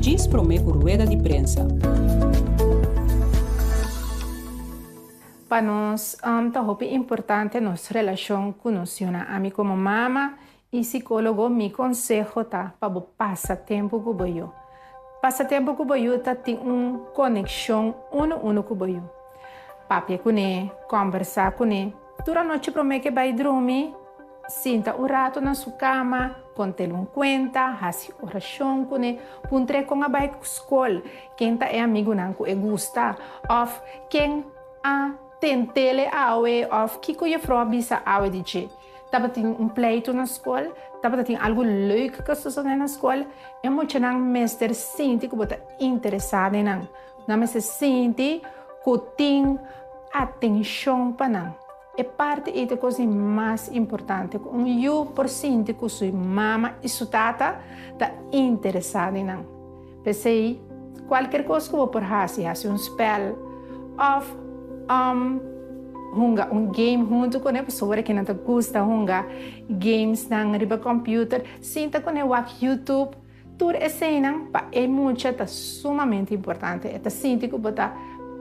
diz Promeco rueda de prensa. Para nós, é importante nossa relação com nossa amigo como mama e psicólogo. Me consejo tá para passar tempo com você. Passar tempo com você tá tem uma conexão uno com você. Papi com ele, conversar com ele. Durante a noite promete que vai dormir, sinta um rato na sua cama, conte um conta, faça oração com ele, puntre com a vai escola, quem tá é amigo não que gosta, ou quem tem tele awe, ou que coisa frobisa awe de je. Tava tem pleito na escola, tava tem algo leuk que se na escola, é muito não mestre sente que você interessado em não me se sente que tem atenção para não. É parte da coisa mais importante. Eu por sentir que sua mama e sua tata está interessada em não. Pensei, qualquer coisa que eu por fazer spell, ou um game junto com a pessoa que não gosta de games na riba computer, sinta com o YouTube, tudo é cena, é muito, é sumamente importante. É sentir que você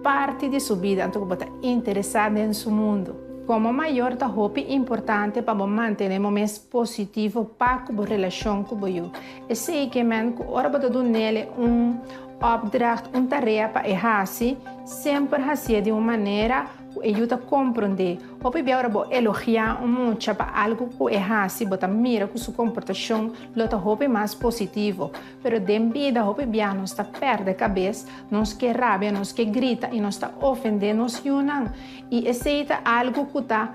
parte de sua vida, então você está interessado em seu mundo. Como maior, é importante para manter momentos positivos para a relação com você. E sei que ora você dá nele opdracht, tarefa para fazer, sempre fazer de uma maneira que ajuda a compreender. Ou agora você elogiar muito para algo que fazer, você mira com sua comportação, é mais positivo. Mas de vida, você não está perdendo a cabeça, não está rabia, não está grita e não está ofendendo os humanos. E aceita algo que está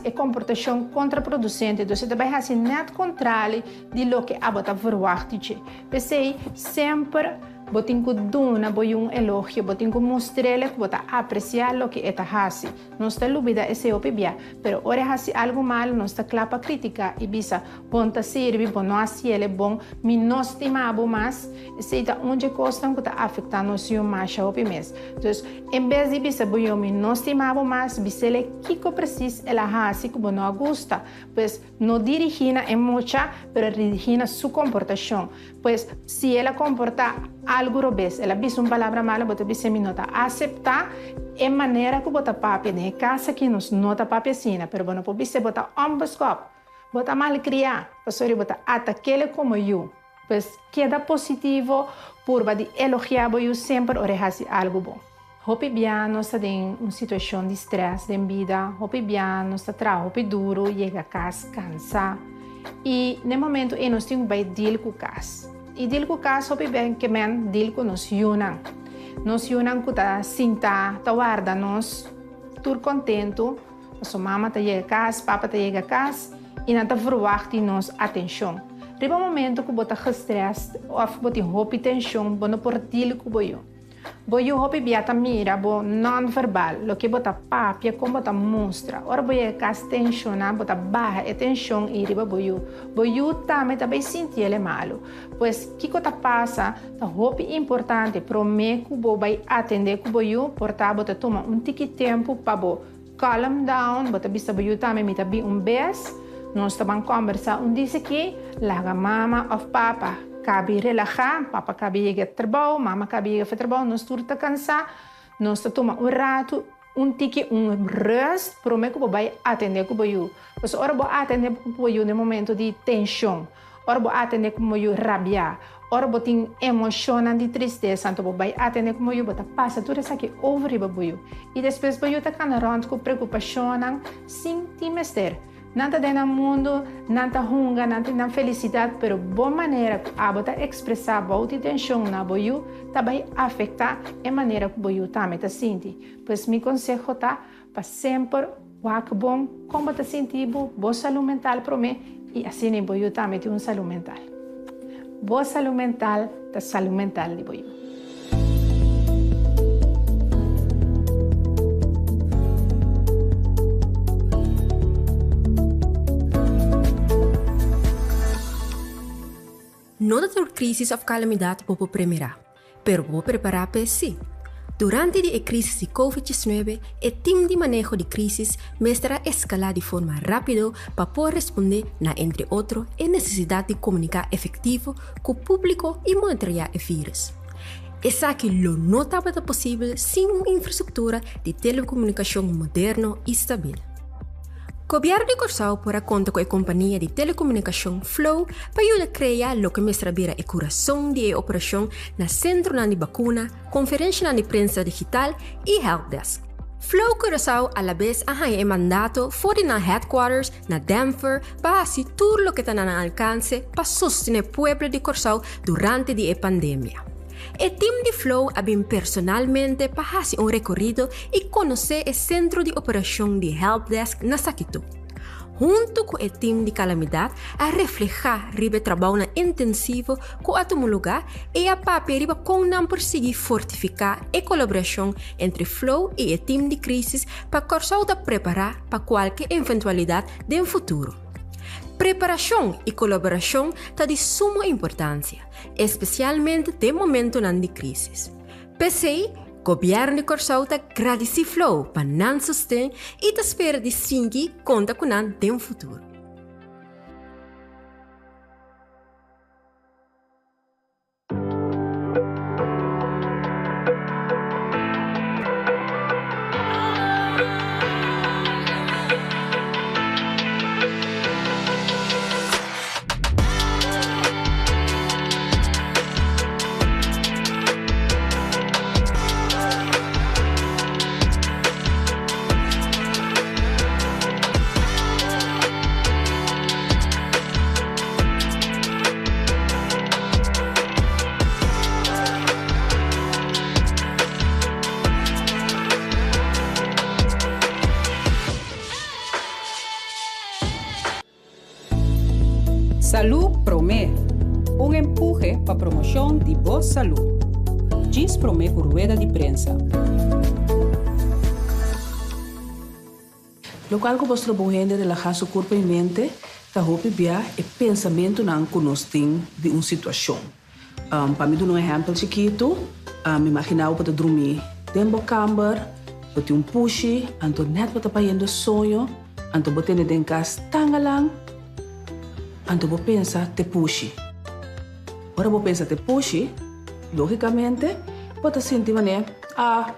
é comportação contraproducente, então você vai fazer nada contrário de lo que você verwacht. Pensei sempre botin ko duna boyung elogio, botin ko mostrele que bota apreciar lo que está hasi. Não está lubida esse opibia, pero ora hasi algo mal, não está clapa crítica e bisa ponta serve, bom não assim ele bom, me não estimabo mais, seita onde costam que está afetando o seu macho opimes. Então, em vez de bisa boyung me não estimabo mais, bisele kiko precis ela hasi que bom não gusta, pues não dirigina em mucha, pero dirigina su comportação. Pues se ela comporta algo robes, ela diz uma palavra mala, você diz me nota aceitar é maneira que você papi né casa que nos nota papi assim, pero bueno por você botar ambos cop, botar mal criar, pastor botar ataque como eu, pues queda positivo por de elogiar eu sempre orehasi algo bom. Hopi bem nós está em uma situação de estresse de vida, hopi bem nós está trabalho duro, chega a casa cansa e no momento nós temos que deal com casa. E deal com o caso, bem que men deal com nos yunan. Nos yunan que tá sinta, tá guarda nos tur contento. Nossa mama tá chega a casa, papa tá chega a casa e não tá verwacht nos atenção. Riba momento que bota stress, ou bota hopi tensão, bono por deal com boyo. Boyo hopi biata mira, bo non verbal, lo que bota papia como bota mostra. Ora boyo cas tensiona, bota barra e tensão e riba boyo. Boyo também tá bem sentir ele malo. Pois que tá passa, tá hopi importante pro me que bo vai atender com boyo, porta bota toma tiki tempo para bo calm down, bota vista boyo também me tá bem bes. Nós tá conversar disse que laga mama of papa. Cabe relaxar, papa cabe ir ao trabalho, mama cabe ir ao trabalho, nós tudo está cansado, nós toma rato, tiki, rest, para que vai atender com o Mas ora vou atender com o no momento de tensão, ora vou atender com o rabia, ora vou ter emoção de tristeza, então vai atender com o bota passa tudo isso aqui over o e depois o está canarando com preocupação, sem timester. Nada no mundo, nada hunga, nada felicidade, pero boa maneira que a bota expressar boa tensão na boiu, também afetar a maneira que boiu também tá sente. Pois me conselho tá para sempre o bom, como tá sentindo, boa saúde mental para mim e assim nem boiu também tem saúde mental. Boa saúde mental, tá saúde mental de boiu. Não da crisis of calamidade popo primeira, pero popo preparar para si. Durante a crise de Covid-19, o time de manejo de crises mestra escalar de forma rápida para poder responder na, entre outros, a necessidade de comunicar efetivo com o público e monitorear o vírus. Essa que não estava possível sem uma infraestrutura de telecomunicação moderna e estável. O governo de Curaçao porá conta com a companhia de telecomunicação Flow para ajudar a criar o que mestra vira a coração de operação na centro de vacuna, conferência de prensa digital e helpdesk. Flow Curaçao a la vez arranha mandato fora na headquarters na Denver para assistir tudo o que está na alcance para sostener o pueblo de Curaçao durante a pandemia. O time de Flow abriu personalmente para fazer recorrido e conhecer o centro de operação de Helpdesk na Saquito. Junto com o time de calamidade, a reflejar o trabalho intensivo com a lugar e a papel com não perseguir fortificar a colaboração entre Flow e o time de crise para Curaçao preparar para qualquer eventualidade do futuro. Preparação e colaboração são de suma importância, especialmente no momento de crise. PCI, o governo de Curaçao agradece Flow para não sustentar e espera de seguir conta com no futuro. Salud Promé, empuje para promoção de boa saúde. Diz Promé por rueda de prensa. Local que você trabalha relaxar seu corpo e mente, tá hope bia e pensamento não conosco de uma situação. Para mim, um exemplo chiquito, me imaginava para dormir dentro da cama, para ter pushi, anto net para tapar sonho, anto botar dentro de casa tangalang, anto vou pensar te pushi. Ora vou pensar te pushi, logicamente, pode sentir mané, tá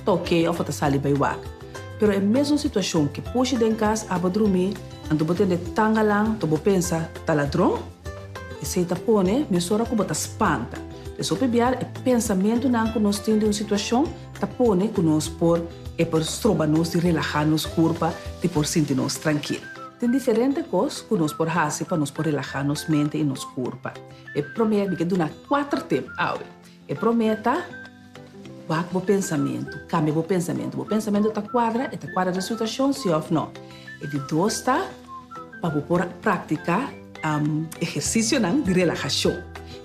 ok, ou pode sair bem wak. Pero é a mesma situação que pushi dentro de casa, aba dormir, anto botar de tangalang, tu vou pensar, tá ladrão? E se tá pone, me sora que bota espanta. E só pebiar é pensamento não que nós temos de uma situação, tá pone que nós por é por estroba nós de relaxar nos corpo, de por sentir nós tranquilo. Tem diferentes coisas que nós por fazer para nós por relaxar nos mente e nos corpo. E promete que dura 4 tempos. E prometa o pensamento, cambia o pensamento. O pensamento tá quadra da situação, sim ou não. E de 2 tá para por praticar exercício de relaxação.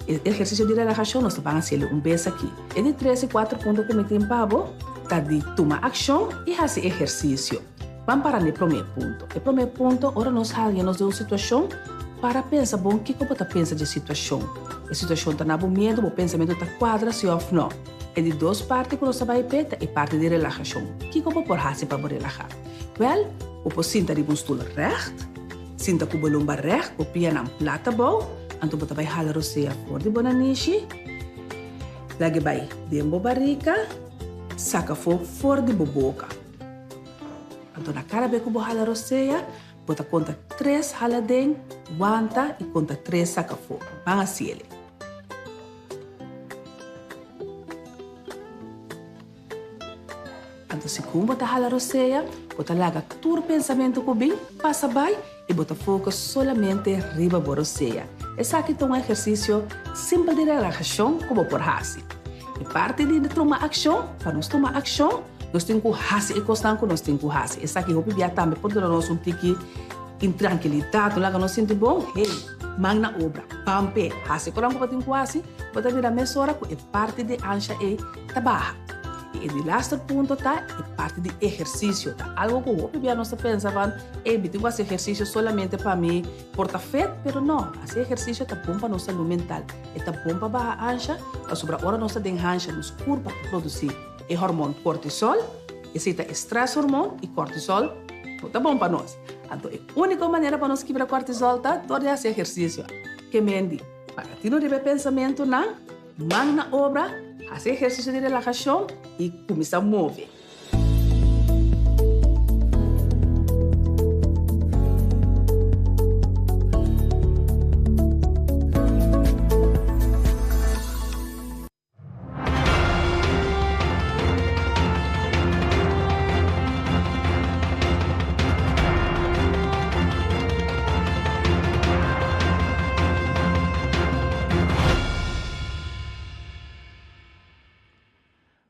Exercício de relaxação nós vamos fazer vez aqui. E de 3 e 4 pontos que me tem pavo, tá de tomar ação e fazer exercício. Vamos para o primeiro ponto. O primeiro ponto, ora nós saímos de uma situação para pensar, bom, o que eu penso de situação? A situação está na medo, o pensamento está quadra, sim ou não. E de 2 partes que nós vamos repetir, é parte de relaxação. O que eu vou fazer para relaxar? Well, eu posso sentar em um stoel recht, sinta com o lombar recht, o pia na plata bom, então você vai jalar o seia fora de bonanishi, lagi vai dentro da barriga, saca fora de boca. Então na cara bem que você jalar o seia, você conta 3 jaladem, aguanta e conta 3 saca fora. Vamos assim ele. Então se como você jalar o seia, você larga todo o pensamento que vem, passa bem, e bota foco solamente riba da seia. Esse aqui é um exercício simples de relaxação como por fazer. E parte de tomar ação, para nós tomar ação, nós temos que fazer e constante nós temos que fazer. Esse aqui eu vou também porque nós um tique intranquilidade, nós não sentimos bom, hey, magna obra, pampe, fazer quando nós temos que fazer, pode vir a mesma hora que é parte de ancha e trabalho. E o último ponto é parte de exercício. Algo que eu vou nós pensávamos, eu fazer exercício solamente para mim, porta feito, mas não. Esse exercício é bom para a nossa saúde mental. É bom para a ancha, sobre a hora nossa de ancha, nos corpo para produzir é hormônio cortisol, esse é estresse hormônio e cortisol, não tá bom para nós. Então, a única maneira para nós quebrar cortisol tá tornar esse exercício. Que mendi, para ti não deve pensamento não, mão na obra, fazer exercício de relaxação e começar a mover.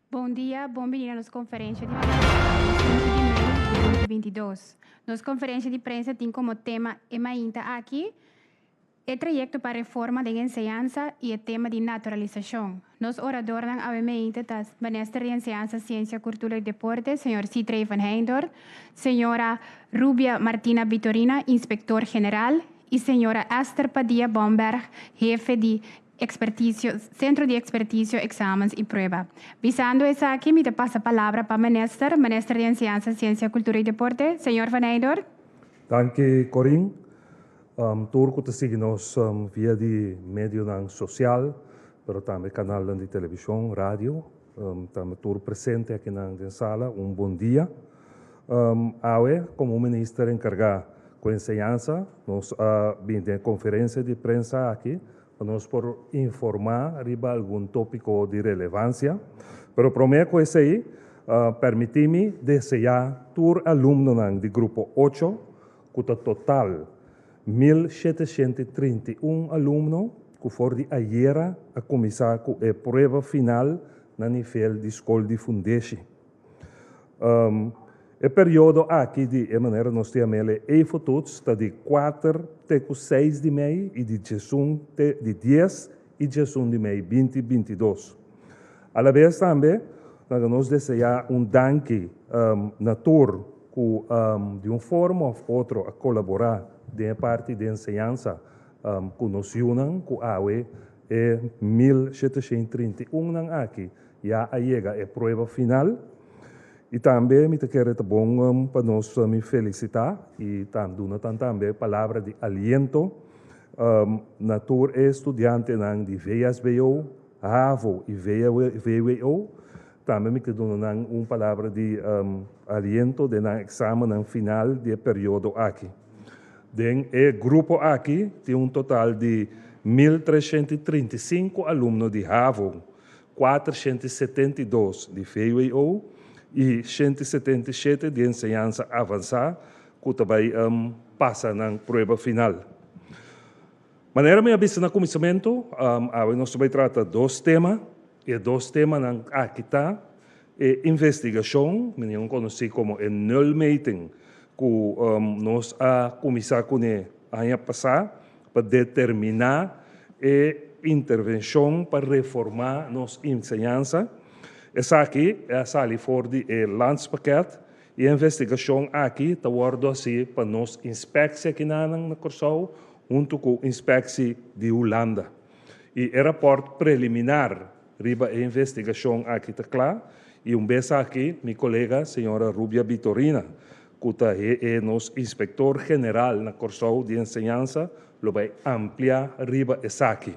Bom dia, bem-vindo à nossa conferência de prensa, 5 de maio de 2022. Nossa conferência de prensa tem como tema ainda aqui o trajeto para a reforma da enseñanza e o tema de naturalização. Nos oradores não obviamente das Ministra de Enseñanza, Ciência, Cultura e Deporte, Sr. Citrey van Heindorf, Sra. Rubia Martina Vitorina, Inspector General, e Sra. Esther Padilla Bomberg, Jefe de Centro de Expertício, Exames e Prueba. Visando essa aqui, me passa a palavra para a Ministra de Enseñanza, Ciência, Cultura e Deporte, Sr. van Heindorf. Danke, Corinne. Turco te seguimos via de medio social, pero também canal de televisão, rádio. Também tur presente aqui na sala. Bom dia. Como ministro encarregado com enseñanza, nós vimos a conferência de prensa aqui, nós por informar riba algum tópico de relevância, pero prometo esse aí, permite-me desejar tur aluno de grupo 8, com total 1.731 alunos que foram de ayer a começar com a prova final na nível de escola de fundation. O período aqui de maneira nós temos e fotos está de 4 até 6 de maio e de 10 e 10 de maio 2022. A la vez também nós desejamos danke na tour de forma ou outra a colaborar de parte de enseñanza que nos unem com a AUE e 1.731 aqui já chega a prova final. E também me quero bom para nós me felicitar e também palavra de aliento na tour estudante de VSBO, AVO e VWO. Também me quero palavra de aliento de exame final do período aqui. O grupo aqui tem total de 1.335 alunos de AVO, 472 de VWO e 177 de enseñanza avançada, que também passa na prova final. Maneira minha vista no começamento, nós vamos tratar dois temas, e dois temas aqui está, investigação, que conhecido como a null meeting, que nós começar com o ano passado, para determinar a intervenção para reformar nossa enseñanza. Essa aqui é a sala for de landspakket e a investigação aqui está guardada assim para nós inspecção aqui na Corsau, junto com a inspecção de Holanda. E o rapporto preliminar riba a investigação aqui está claro, e vez aqui, minha colega, senhora Rubia Vitorina, que é nosso inspector general na Corsau de enseñanza, lo vai ampliar riba essa aqui.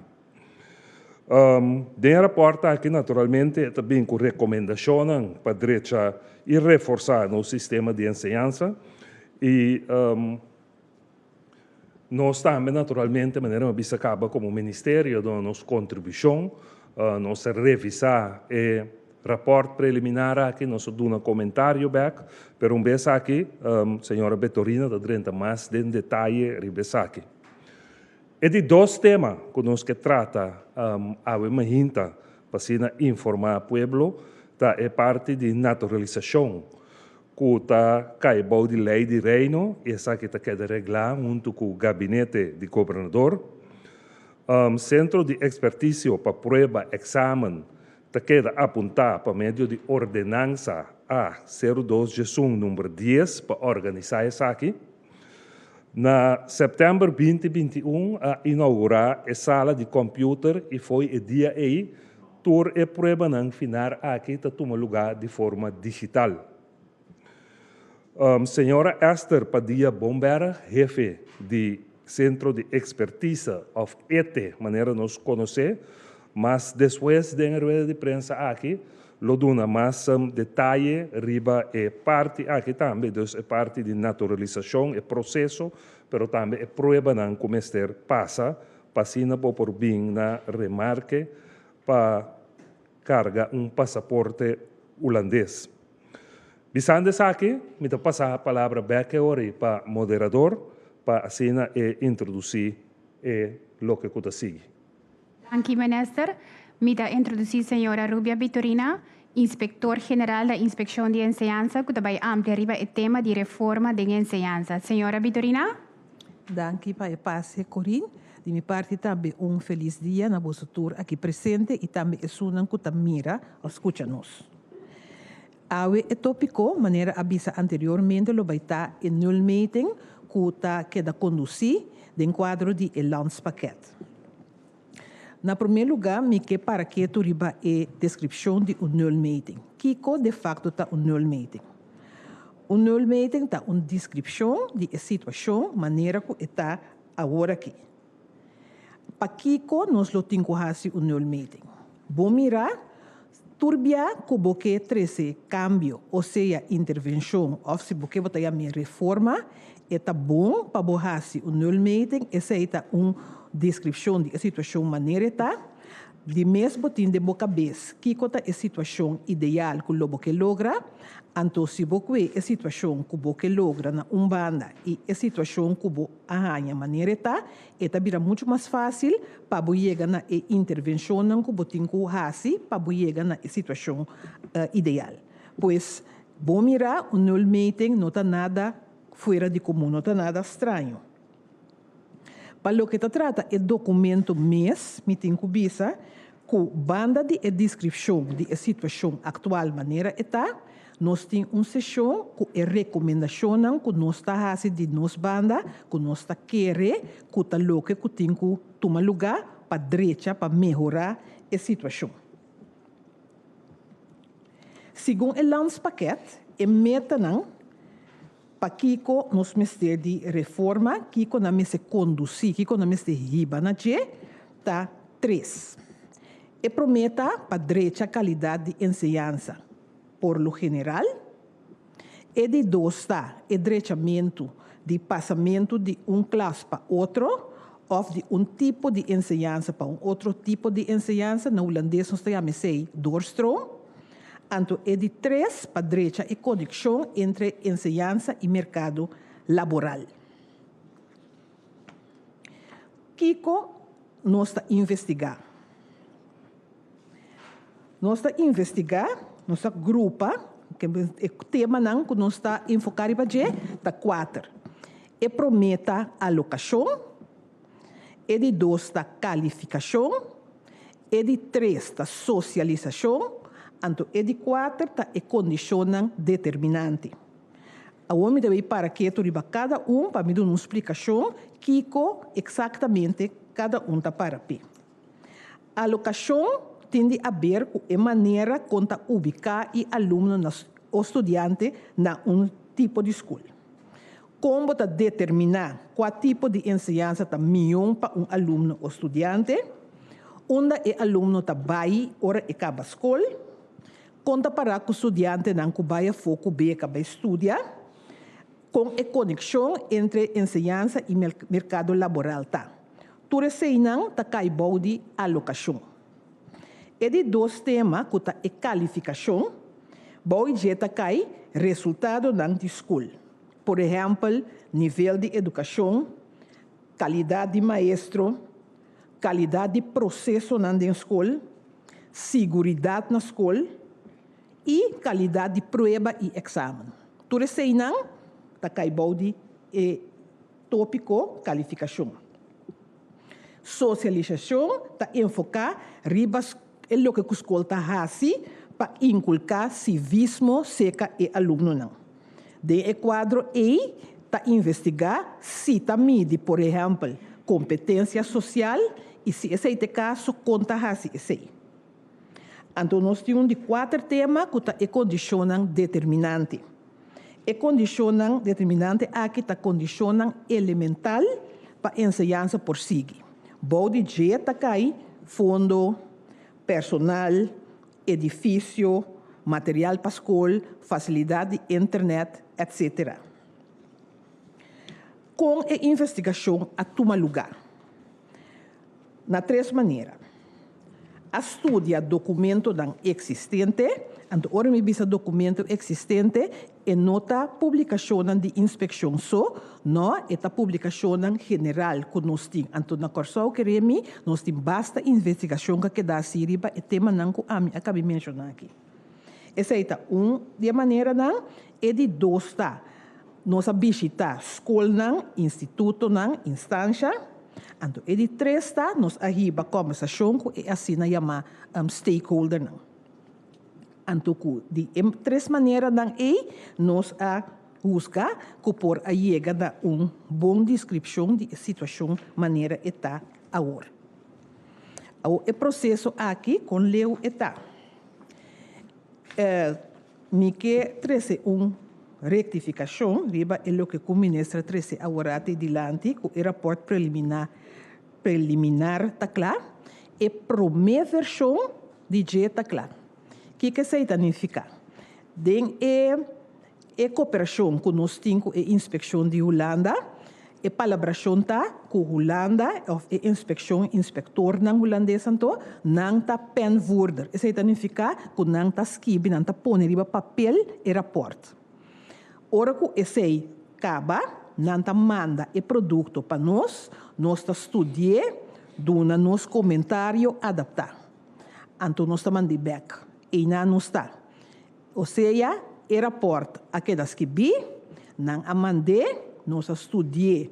Den rapport aqui, naturalmente, também com recomendações para a direita e reforçar no sistema de enseñanza. E nós também, naturalmente, de maneira que acaba como ministério, da nossa contribuição, nós revisar o rapport preliminar aqui, nós damos um comentário back, pero vez aqui, senhora Vitorina, da direita mais de detalhe, ribesa aqui. E de dois temas que nós que trata a Mahinta para informar o povo, é parte de naturalização, que está caibou de lei de reino, e essa que está queda reglar junto com o gabinete de governador. Centro de expertício para prova, exame, está queda apontar para meio de ordenança A02 Gesung número 10 para organizar essa aqui. Na setembro 2021, a inaugurar a sala de computer e foi o dia aí tur e prueba ng finar aqui ta toma lugar de forma digital. Senhora Esther Padilla Bombera, jefe de Centro de Expertise of ETE, maneira nos conhecer, mas depois da rueda de prensa aqui, lo dona mais detalhe riba é parte aqui também, dus é parte de naturalização, é processo, pero também é prueba não como este passa, passina por bem na remarque para carga passaporte holandês. Bisando aqui, me dá passar a palavra back para moderador, para assim introduzir o que está seguindo. Dank u, minister. Me dá introduzir a senhora Rubia Vitorina, inspector-geral da Inspeção de Enseñanza, que também amplia riba o tema de reforma de enseñanza. Senhora Vitorina? Dank u, pai passe, Corinne. De minha parte também feliz dia na vossa tour aqui presente e também é sunan que mira, escuta-nos. Awe é tópico, maneira avisa anteriormente, lo vai estar em nul meeting, que queda conduzir dentro quadro de landspakket. Na primeiro lugar, me que para que tu riba a descrição de nul meeting. Kiko de facto está nul meeting. Nul meeting está uma descrição de situação, maneira que está agora aqui. Para Kiko, nós lo temos que nul meeting. Bom mirar, turbia que boque 13 cambio, ou seja, intervenção, ou se boque botar a minha reforma, é bom para borrar o nul meeting, essa é uma descrição de situação maneira está, de mesmo tem de boca cabeça, que é a situação ideal que o boque logra, então se boque a situação que o boque logra na banda e a situação que o boque arranha maneira está, vira muito mais fácil para chegar na intervenção que o boque tem que fazer para chegar na situação ideal. Pois, bom mirar, o nul meeting não está nada fora de comum, não está nada estranho. Para o que trata é documento mês, me tem que bisa, com banda de descrição de situação atual maneira está, nós temos uma sessão com a recomendação que nós está fazendo de nós banda, que nós está querendo, que está louco, que tem que tomar lugar para direita, para melhorar a situação. Segundo o landspakket, é meta não, para Kiko, nós mestre de reforma, Kiko na mesa conduzir, Kiko na mesa riba na tá 3. E prometa para direita qualidade de enseñanza, por lo general. E de 2 está o direitamento de passamento de classe para outro, ou de tipo de enseñanza para outro tipo de enseñanza, na holandês nós chamamos doorstroom. Então, é de 3 para a direita e conexão entre enseñanza e mercado laboral. Kiko, nós está investigar. Nós está investigar, nós está grupa, que é o tema não, que nós está enfocado para está 4. É prometa alocação, é de 2 está qualificação, é de 3 está socialização, então, é de 4 está a condição determinante. A homem deve para que tu riba cada para me dar uma explicação que exatamente cada está para pé. A alocação tende a ver com a maneira como está ubicar o aluno ou estudante na tipo de escola. Como está determinar qual tipo de enseñanza está melhor para aluno ou estudante, onde o aluno está vai ora e acaba a escola, conta para que o estudante não vai foco bem para estudar, com a conexão entre enseñanza e mercado laboral. Tudo isso não está caibou de alocação. E de 2 temas, que está a qualificação, vai já cai resultado na escola. Por exemplo, nível de educação, qualidade de maestro, qualidade de processo na escola, segurança na escola, e qualidade de prova e exame. Tudo isso não está caibou de tópico qualificação. Socialização está enfocada ribas é o que a escola está fazendo para inculcar civismo seca e aluno não. De quadro E está investigar se está mide, por exemplo, competência social e se esse caso conta fazendo esse. Então, nós temos de 4 temas que condicionam determinante. E condicionam determinante aqui está condicionam elemental para ensinança por seguir. Bode de tá cai fundo, personal, edifício, material para escola, facilidade de internet, etc. Com a investigação a toma lugar. Na 3 maneiras. Estudia documento existente, então, ora me bisa documento existente e nota publicação de inspeção só, não é a publicação general que nós temos. Então, na Corsau queremos, nós temos basta investigação que dá siriba e tema não que eu acabei de mencionar aqui. Essa é de maneira não é de 2 tá. Nós visitar escola, instituto, instância. Então, e de 3 tá, nós arriba conversação e assim na chama stakeholder não. Então, de 3 maneiras não nós a buscar que por a chega da boa descrição de situação maneira está agora. O processo aqui com leu está. Me que 13 rectificação, riba é o que o ministro 13 agora até dilante, com o rapport preliminar está claro, e primeira versão de G está claro. O que significa? Den cooperação com nós temos a inspeção de Holanda, e colaboração tá com Holanda, ou a inspector na holandês, não tá penvoerder. Isso significa que não tá escrever, não tá pôr em papel e rapport. Ora que esse acaba, não tá manda o produto para nós tá estudar, dona nos comentário adaptar. Então nós tá mandando back. E não está. Ou seja, o rapport aqui das que vi, não a mandei, nós estudar,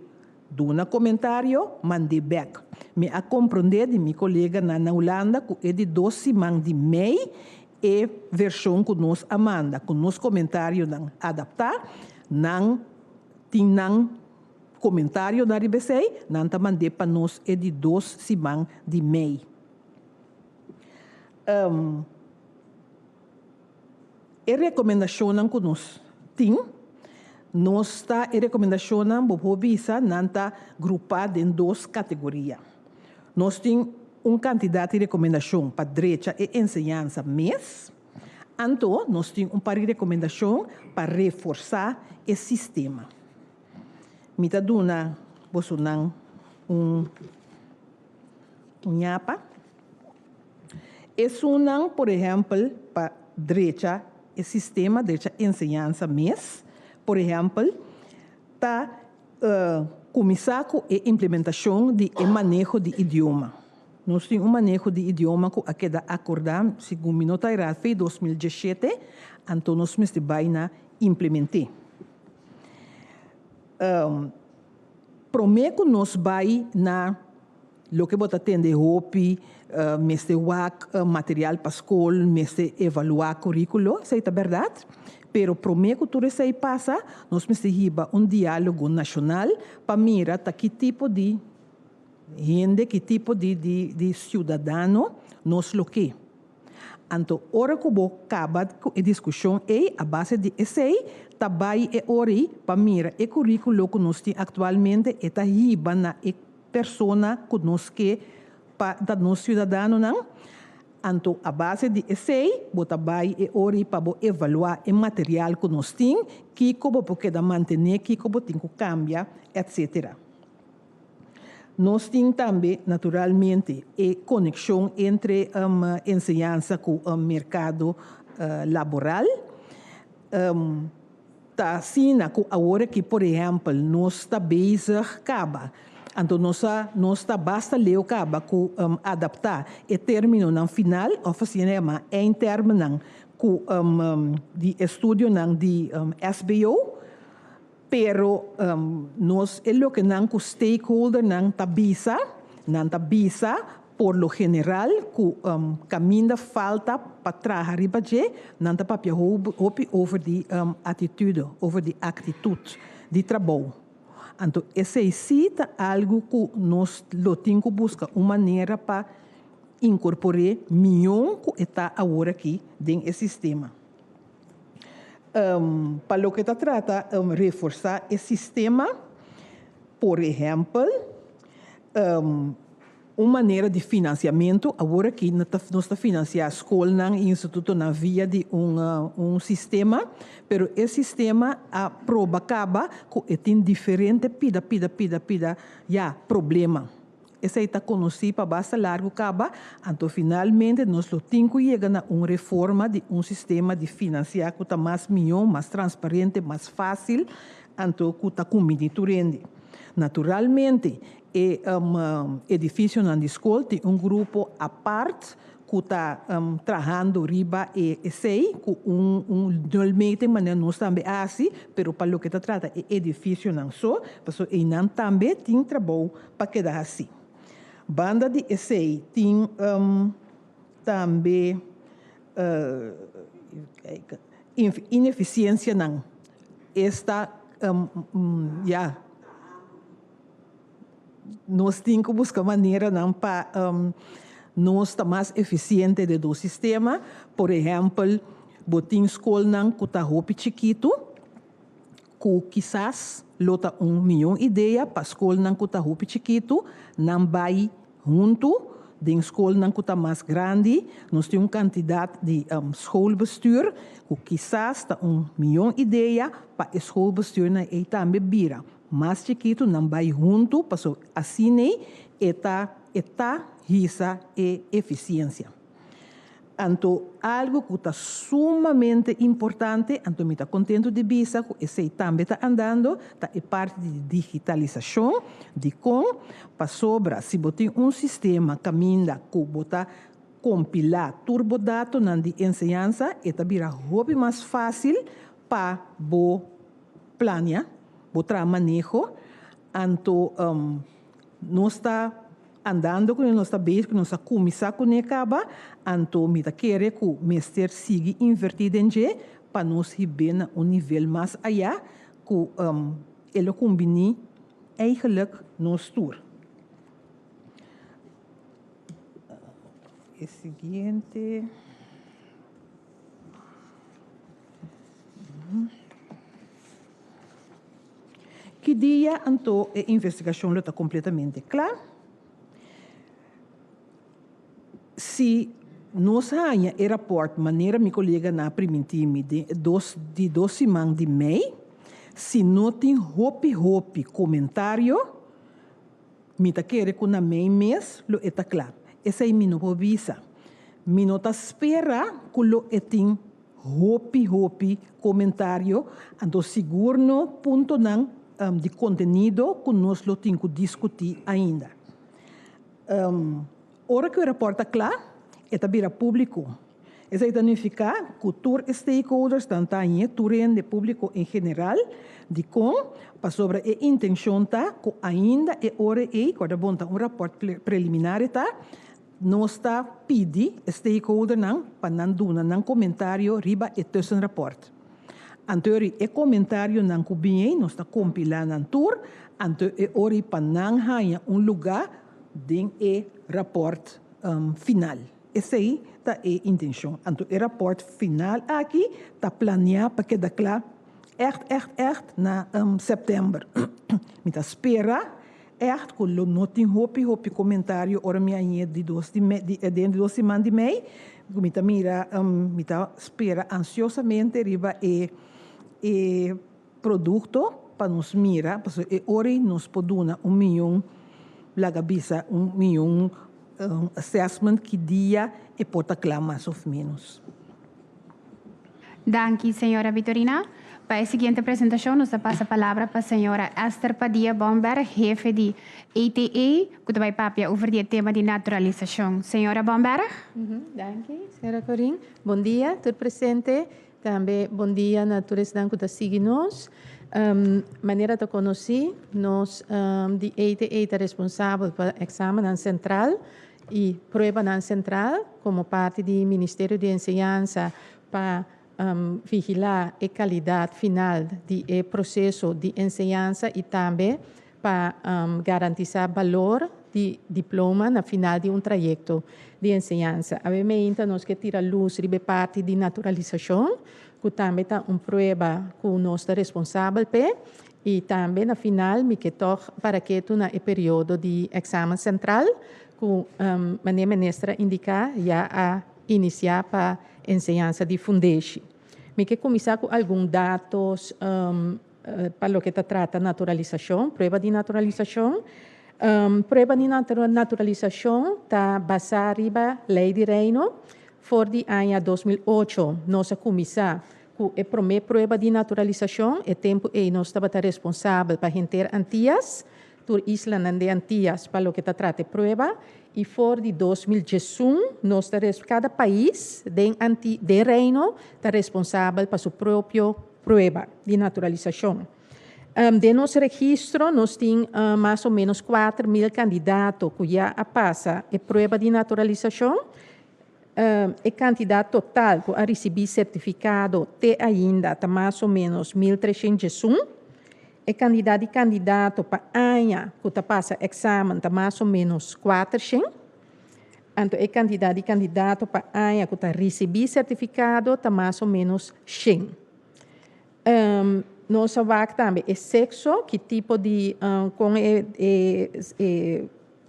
dona comentário, mandei back. Me a compreender de minha colega na Holanda que é de 12 semanas de mês e versão que nós amanda, com nos comentário não adaptar, não tem comentário da RBC, não tá mandei para nós é de 12 semanas de mês. A recomendação que nós temos, nós está a recomendação bisa não está grupada em 2 categorias. Nós temos candidato de recomendação para direita e ensinança mês. Então, nós temos par de recomendação para reforçar o sistema. Me está dando nhapa. É por exemplo, para direita o sistema de ensinança mês, por exemplo, está começar com a implementação de manejo de idioma. Nós temos manejo de idioma que aqui da acordar, segundo o minuto em 2017, então nós vamos implementar. Prometo que nós vai na lo que bota atende hopi, meste WAC, material para escola, meste evaluar currículo, isso é verdade. Pero prometo que tudo isso aí passa, nós vamos ter diálogo nacional para mirar que tipo de gente, que tipo de cidadão nós lo que. Então, ora que vou acabar a discussão a base de esse também é hora para mirar o currículo que nós temos atualmente e está riba na persona que nós que para nós cidadãos não. Então, a base de esse, bota vai e hora para evaluar o material que nós temos, que como porque da manter, que como tem que cambiar, etc. Nós temos também, naturalmente, a conexão entre a ensinança com o mercado laboral. Tá assim, agora que, por exemplo, nós está bezig acaba. Então, nós está basta ler acaba com adaptar o término no final, oficina em termos de estudo de SBO, pero nós é o que não com stakeholder não tá bisa por lo general que caminho falta para trás arriba de não tá papia over de atitude, over de atitude de trabalho. Então, esse é algo que nós temos que buscar uma maneira para incorporar milhão que está agora aqui dentro do sistema. Para o que se trata, reforçar o sistema, por exemplo, uma maneira de financiamento, agora que nós estamos financiando a escola e instituto na via de sistema, mas esse sistema acaba que tem diferente pida, problema. Esse está conhecido para basta largo caba, então finalmente nós temos que chegar a uma reforma de sistema de financiar que está mais melhor, mais transparente, mais fácil, então que está monitoreando. Naturalmente, edifício na escola tem grupo à parte que está trabalhando riba e sei que normalmente maneira nós também assim, mas para o que se trata é edifício não só, porque e não também tem trabalho para quedar assim. Banda de essay tem também ineficiência não. Esta nós temos que buscar maneira não para nós estar mais eficiente do sistema. Por exemplo, botem escola não que está roupa chiquito, que quizás lota milhão de ideia para escola não que está roupa chiquito, não vai junto, de escola não que está mais grande, nós temos candidato de schoolbestuur, que quizás está milhão de ideia para schoolbestuur e também vira. Mais chiquito não vai junto, porque assim está risa e eficiência. Então, algo que está sumamente importante, então me está contente de ver que esse também está andando, é parte de digitalização, de para sobra, se botar sistema caminha que botar compilar turbodados na ensinança, está vira hobby mais fácil para planear, botar manejo, então não está andando com nós bem, que nós começar com acaba, então me querer que o mestre siga invertido em G para nós receber nível mais allá que ele combine eigenlijk nos tour. O seguinte. Que dia então a investigação está completamente clara? Se nós ganhamos o rapport, maneira minha colega na primitime de 2 semanas de mei, se não tem hopi comentário, me tá querer que na mei mês lo está claro. Essa é minha visa. Me não tá espera que lo tem hopi comentário, então seguro no ponto não de conteúdo que nós lo temos que discutir ainda. Ora que o rapport está claro, é também público. Isso significa que todos os stakeholders estão de público em geral, de para sobre a intenção que ainda é hora quando bonta rapport preliminar nós está pedindo stakeholder para não dar comentário riba e tussen rapport. Anterior é comentário não que bem nós está compilando um tour, anterior é hora para não ganhar lugar dentro do rapport final. Essa aí é a intenção. Então, o rapport final aqui está planeado para quedar claro echt na setembro. Me está espera echt que não tem hopi comentário ora minha de 2 semanas de mei. Me está mira, me está espera ansiosamente riba e produto para nos mirar, porque ora nos poduna 1 milhão lagabisa 1 milhão assessment que dia e pode claro mais ou menos. Danke, senhora Vitorina. Para a seguinte apresentação, nos passa a palavra para a senhora Esther Padilla Bomberg, jefe de ETA, que vai papia over o tema de naturalização. Senhora Bomberg? Danke, senhora Corinne. Bom dia, tudo presente. Também bom dia a todos que estão seguindo. Maneira de conhecer, nós de ETA é responsável pelo exame central e prova central como parte do Ministério de Enseñanza para vigilar a qualidade final do processo de enseñanza e também para garantizar valor de diploma na final de trajeto de enseñanza. Obviamente, nós que tira luz sobre parte de naturalização, que também está prova que nós é responsável por, e também, na final, me que para que tu na período de exame central, que a ministra indica já a iniciar para enseñanza de foundation. Me que começar com alguns dados para o que trata naturalização, prova de naturalização. Prova de naturalização está baseada na lei de reino. For de ano 2008, nós começamos com a primeira prova de naturalização. E tempo aí nós estamos responsáveis para gente Antillas, por Isla de Antillas, para o que trata prova. E for de 2011, nós cada país de reino está responsável para sua própria prova de naturalização. De nosso registro, nós temos mais ou menos 4.000 candidatos que já passam a prova de naturalização. O candidato total que a receber certificado até ainda está mais ou menos 1.301. O candidato para ano que passa o exame está mais ou menos 400. Então, o candidato para ano que receber certificado está mais ou menos 100. Nós sabemos também o sexo, que tipo de com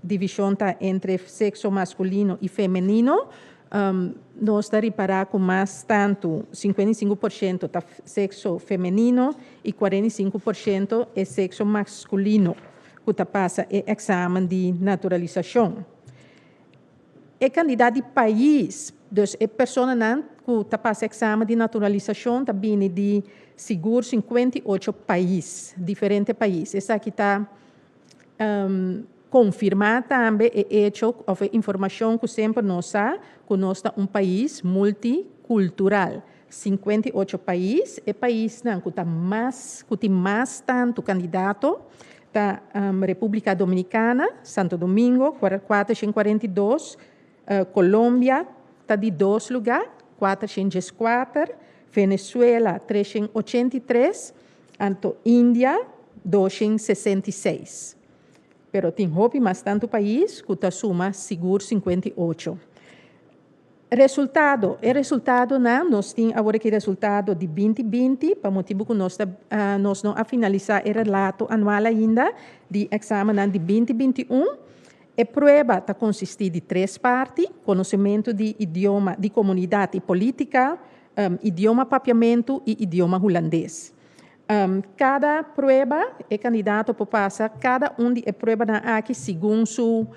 divisão tá entre sexo masculino e feminino. Nós está reparar com mais tanto 55% tá sexo feminino e 45% é sexo masculino que tá passa o exame de naturalização. O candidato de país, dus a pessoa que tá passa o exame de naturalização tá vindo de seguro 58 países, diferentes países. Essa aqui está confirmar também o hecho, a informação que sempre nós há, que nós é país multicultural. 58 países, e país que tem mais tanto candidato, da República Dominicana, Santo Domingo, 442, Colômbia, está de 2 lugares, 404, Venezuela, 383, anto Índia, 266. Pero tem hobby mais tanto país que está suma seguro 58. Resultado não, nós temos agora que resultado de 2020, para motivo que nós não a finalizar o relato anual ainda de exame de 2021. A prova está consistir de 3 partes: conhecimento de idioma, de comunidade e política, idioma papiamento e idioma holandês. Cada prova, o candidato pode passar cada de prova aqui segundo sua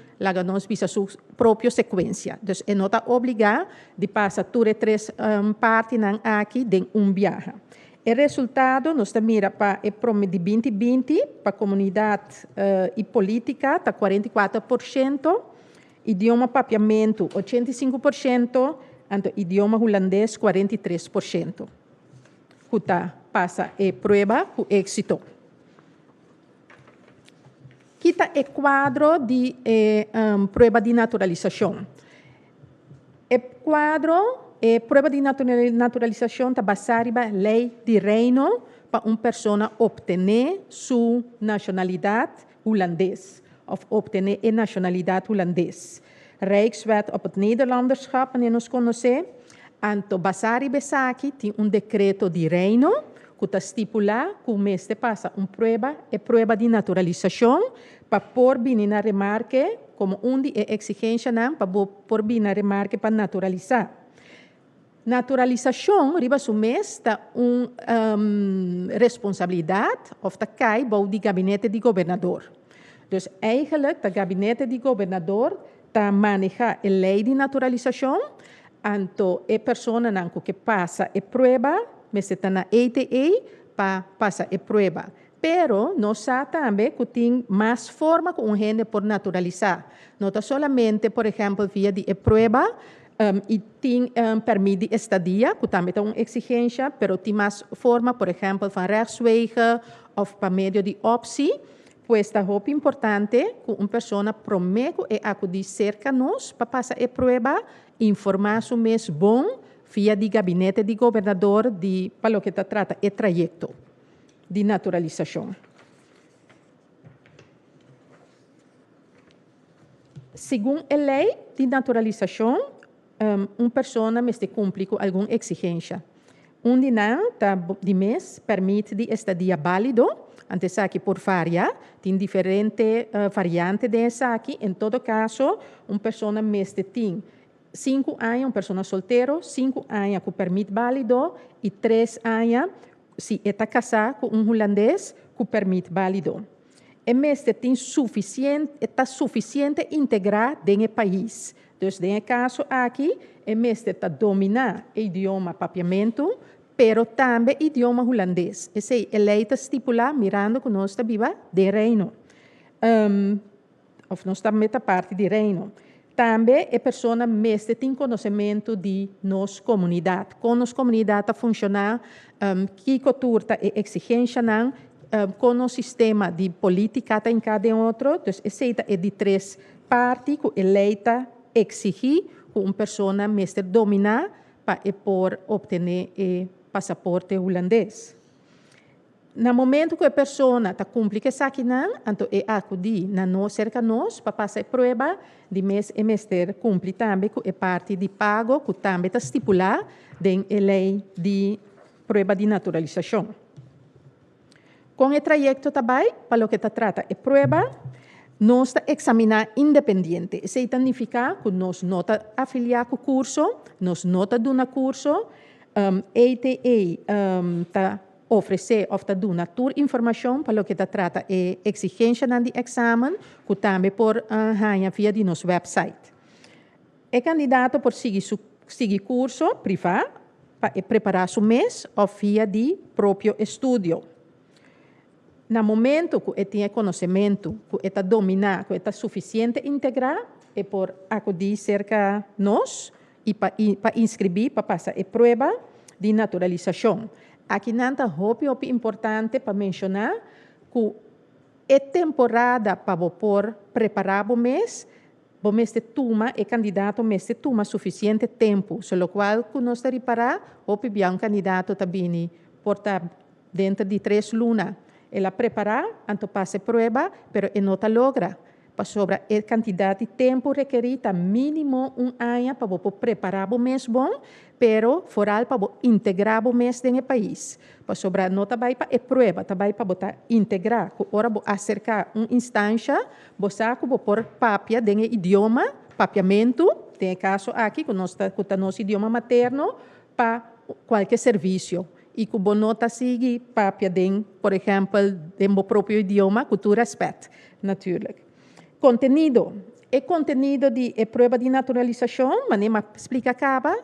própria sequência. Então, não está obrigado de passar todas 3 partes aqui de viagem. O resultado, nós mira para o prêmio de 2020, para a comunidade e política, está 44%, idioma papiamento, 85%, idioma holandês, 43%. Que passa a prova com êxito. Aqui está o quadro de prova de naturalização. O quadro, a prova de naturalização está baseada na lei de reino para uma pessoa obter sua nacionalidade holandesa, ou obter a nacionalidade holandesa. Rijkswet op het Nederlanderschap, wanneer nós conhecemos. Anto basari besaki tem decreto de reino que está estipulado que o mês de passa prova de naturalização para pôr bem na remarque como de exigência para pôr bem na remarque para naturalizar. Naturalização riba o mês está responsabilidade of está cai do gabinete de governador. Dus eigenlijk o gabinete de governador está maneja a lei de naturalização. Anto a pessoa que passa a prova, mas está na ATA para passar a prova. Pero nós sabemos também que tem mais forma que gente por naturalizar. Não está somente, por exemplo, via de prova e tem permite de estadia, que também é uma exigência, pero tem mais forma, por exemplo, van rechtswege ou para meio de optie. Pues é muito importante que uma pessoa promete acudir cerca de nós para passar a prova, informar o mês bom via de gabinete de governador para o que trata o trajeto de naturalização. Segundo a lei de naturalização, uma pessoa deve cumprir com alguma exigência. De mês permite de estadia válido, antes aqui por varia, tem diferente variante dessa aqui. Em todo caso, uma pessoa deve ter 5 anos, uma pessoa solteira, 5 anos com permite válido e 3 anos se está casado com um holandês com permite válido. E mestre tem suficiente integrar dentro do país. Então, nesse caso aqui, o mestre está dominar o idioma papiamento, pero também o idioma holandês. Esse é a lei está estipulada mirando que nós estamos viva de reino. Ou nós estamos parte de reino. Também a pessoa mestre tem conhecimento de nossa comunidade. Como nossa comunidade funciona, que cultura e exigência não, com o sistema de política em cada outro. Então, esse é de 3 partes que a lei exige que uma pessoa mestre dominar para obter o passaporte holandês. No momento que a pessoa cumpre essa aqui, então é acudir cerca de nós para passar a prova de mês e mestre cumpre também com a parte de pago que também está estipulada na lei de prova de naturalização. Com o trajeto também, para o que trata a prova, nós está examinar independente. Isso significa que nós não está afiliado com o curso, nós não está dando curso, ETA está oferecer ou está dando toda informação para o que trata a exigência do exame, que também por via de nosso website. O candidato por seguir curso privado para preparar seu mês ou via de próprio estudo. No momento que ele tem conhecimento, que ele está dominar, que ele está suficiente integrar, é por acudir cerca de nós e para inscrever, para passar a prova de naturalização. Aqui não é importante para mencionar que a temporada para preparar o mês de turma, o candidato mês de turma suficiente tempo, pelo qual que nós reparar, um candidato também por dentro de 3 lunas. Ela prepara, então passa a prova, mas não logra. Para sobre a quantidade de tempo requerida, mínimo 1 ano para preparar o mês bom, pero foral para integrar o mês no país. Para sobre não também para a prova, também para integrar, que ora acercar uma instância, você por papia no idioma, papiamento, tem caso aqui, que nós está nosso idioma materno, para qualquer serviço. E que o nota sigue papia por exemplo, do próprio idioma, cultura aspecto, natuurlijk. Conteúdo. O conteúdo de prova de naturalização, mas nem explica acaba,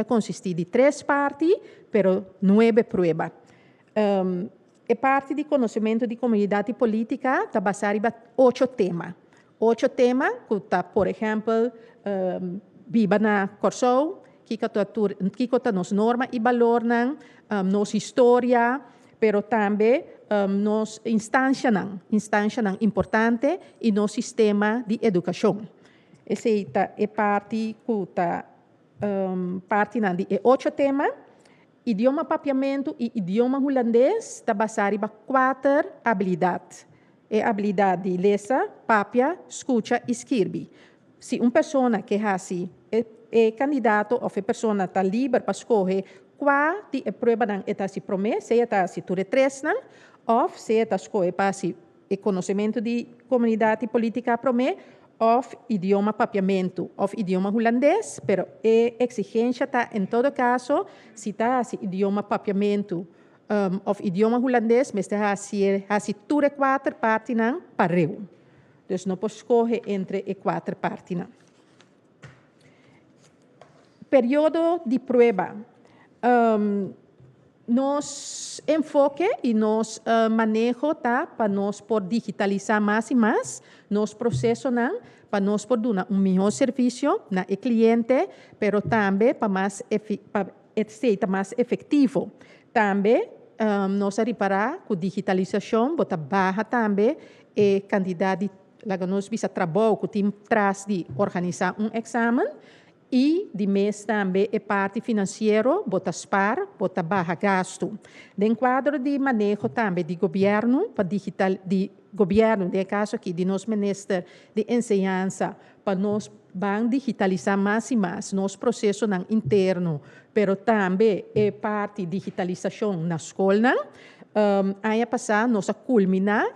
consiste de 3 partes, pero 9 provas. A parte de conhecimento de comunidade política está baseada em 8 temas. 8 temas, que está, por exemplo, viva na Corsou, que está nos normas e valores, nossa história, pero também nos instância importante e no sistema de educação. Essa é parte que está parte de 8 temas. Idioma papiamento e idioma holandês está baseado em 4 habilidades. A habilidade de ler, papia, escuta e escrever. Se uma pessoa que é candidato ou a pessoa está livre para escolher qual de prova está se promete, se está se tudo 3 ou se está escolher para o conhecimento de comunidade política promete ou idioma papiamento ou idioma holandês, pero a exigência está em todo caso se está se idioma papiamento ou idioma holandês, mas está se tudo 4 partes para eu. Então não pode escolher entre as 4 partes. Período de prova. Nos enfoque e nos manejo para nós por digitalizar mais e mais nos processos para nós por dar melhor serviço ao cliente, pero também para ser mais efetivo. Também nós reparar que a digitalização bota barra também a quantidade de nós bisa trabalho que tem traz de organizar exame. E, de mês, também, a parte financeira, bota spar, bota barra gasto. Em quadro de manejo também de governo, para governo, no caso aqui, de nosso ministro de ensinança, para nós vamos digitalizar mais e mais nosso processo interno, mas também é parte de digitalização na escola. Ano passado, nós culminar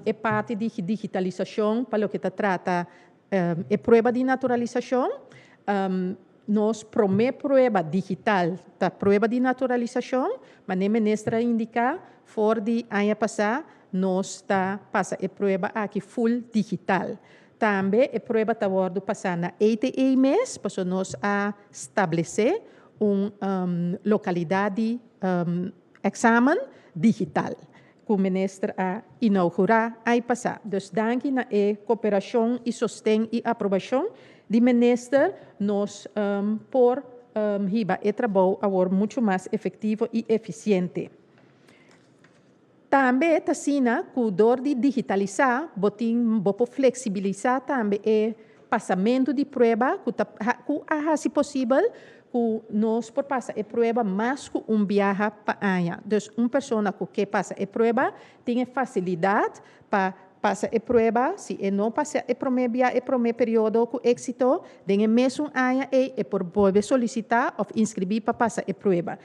é parte de digitalização para o que trata é prova de naturalização. Nós primeira prova digital, da prova de naturalização, mas nem ministra indicar, for de ano passado, nós passa a prova aqui full digital. Também a prova está vindo passar na ETE mês, para nós estabelecer uma localidade exame digital, que o ministro a inaugurar ano passado. Então, daqui na cooperação e sustento e aprovação do ministro, nós por riba e trabalho agora muito mais efetivo e eficiente. Também está sendo que o dor de digitalizar, botar flexibilizar também o passamento de prova, que se possível, que nós por passar a prova mais que viagem para ano. Então, uma pessoa que passa a prova tem facilidade para passar a prova, se não passa a primeiro período com êxito, tem o mesmo ano e por poder solicitar ou inscrever para passar a prova.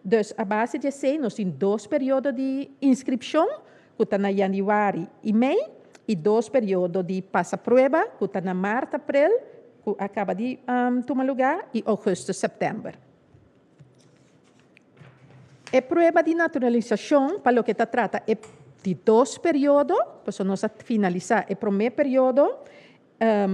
Então, a base de sei, nós temos 2 períodos de inscrição, que está na janeiro e maio, e 2 períodos de passa-prova, que está na março, abril, que acaba de tomar lugar, e agosto, setembro. A prova de naturalização, para o que trata, é de 2 períodos, para nós finalizar o primeiro período,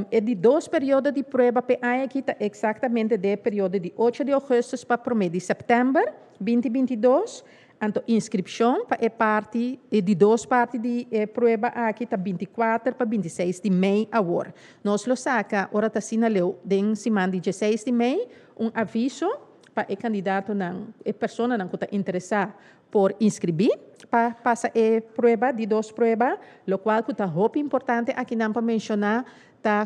é de 2 períodos de prova para aqui está exatamente do período de 8 de agosto para 1 de setembro 2022. Então, inscrição para a parte de 2 partes de prova aqui está 24 para 26 de maio agora. Nós lo saca, ora está sinaleu, em semana de 16 de maio, aviso para o candidato, a pessoa que está interessada por inscrever, para passar a prova de 2 provas, o qual está muito importante aqui não para mencionar, a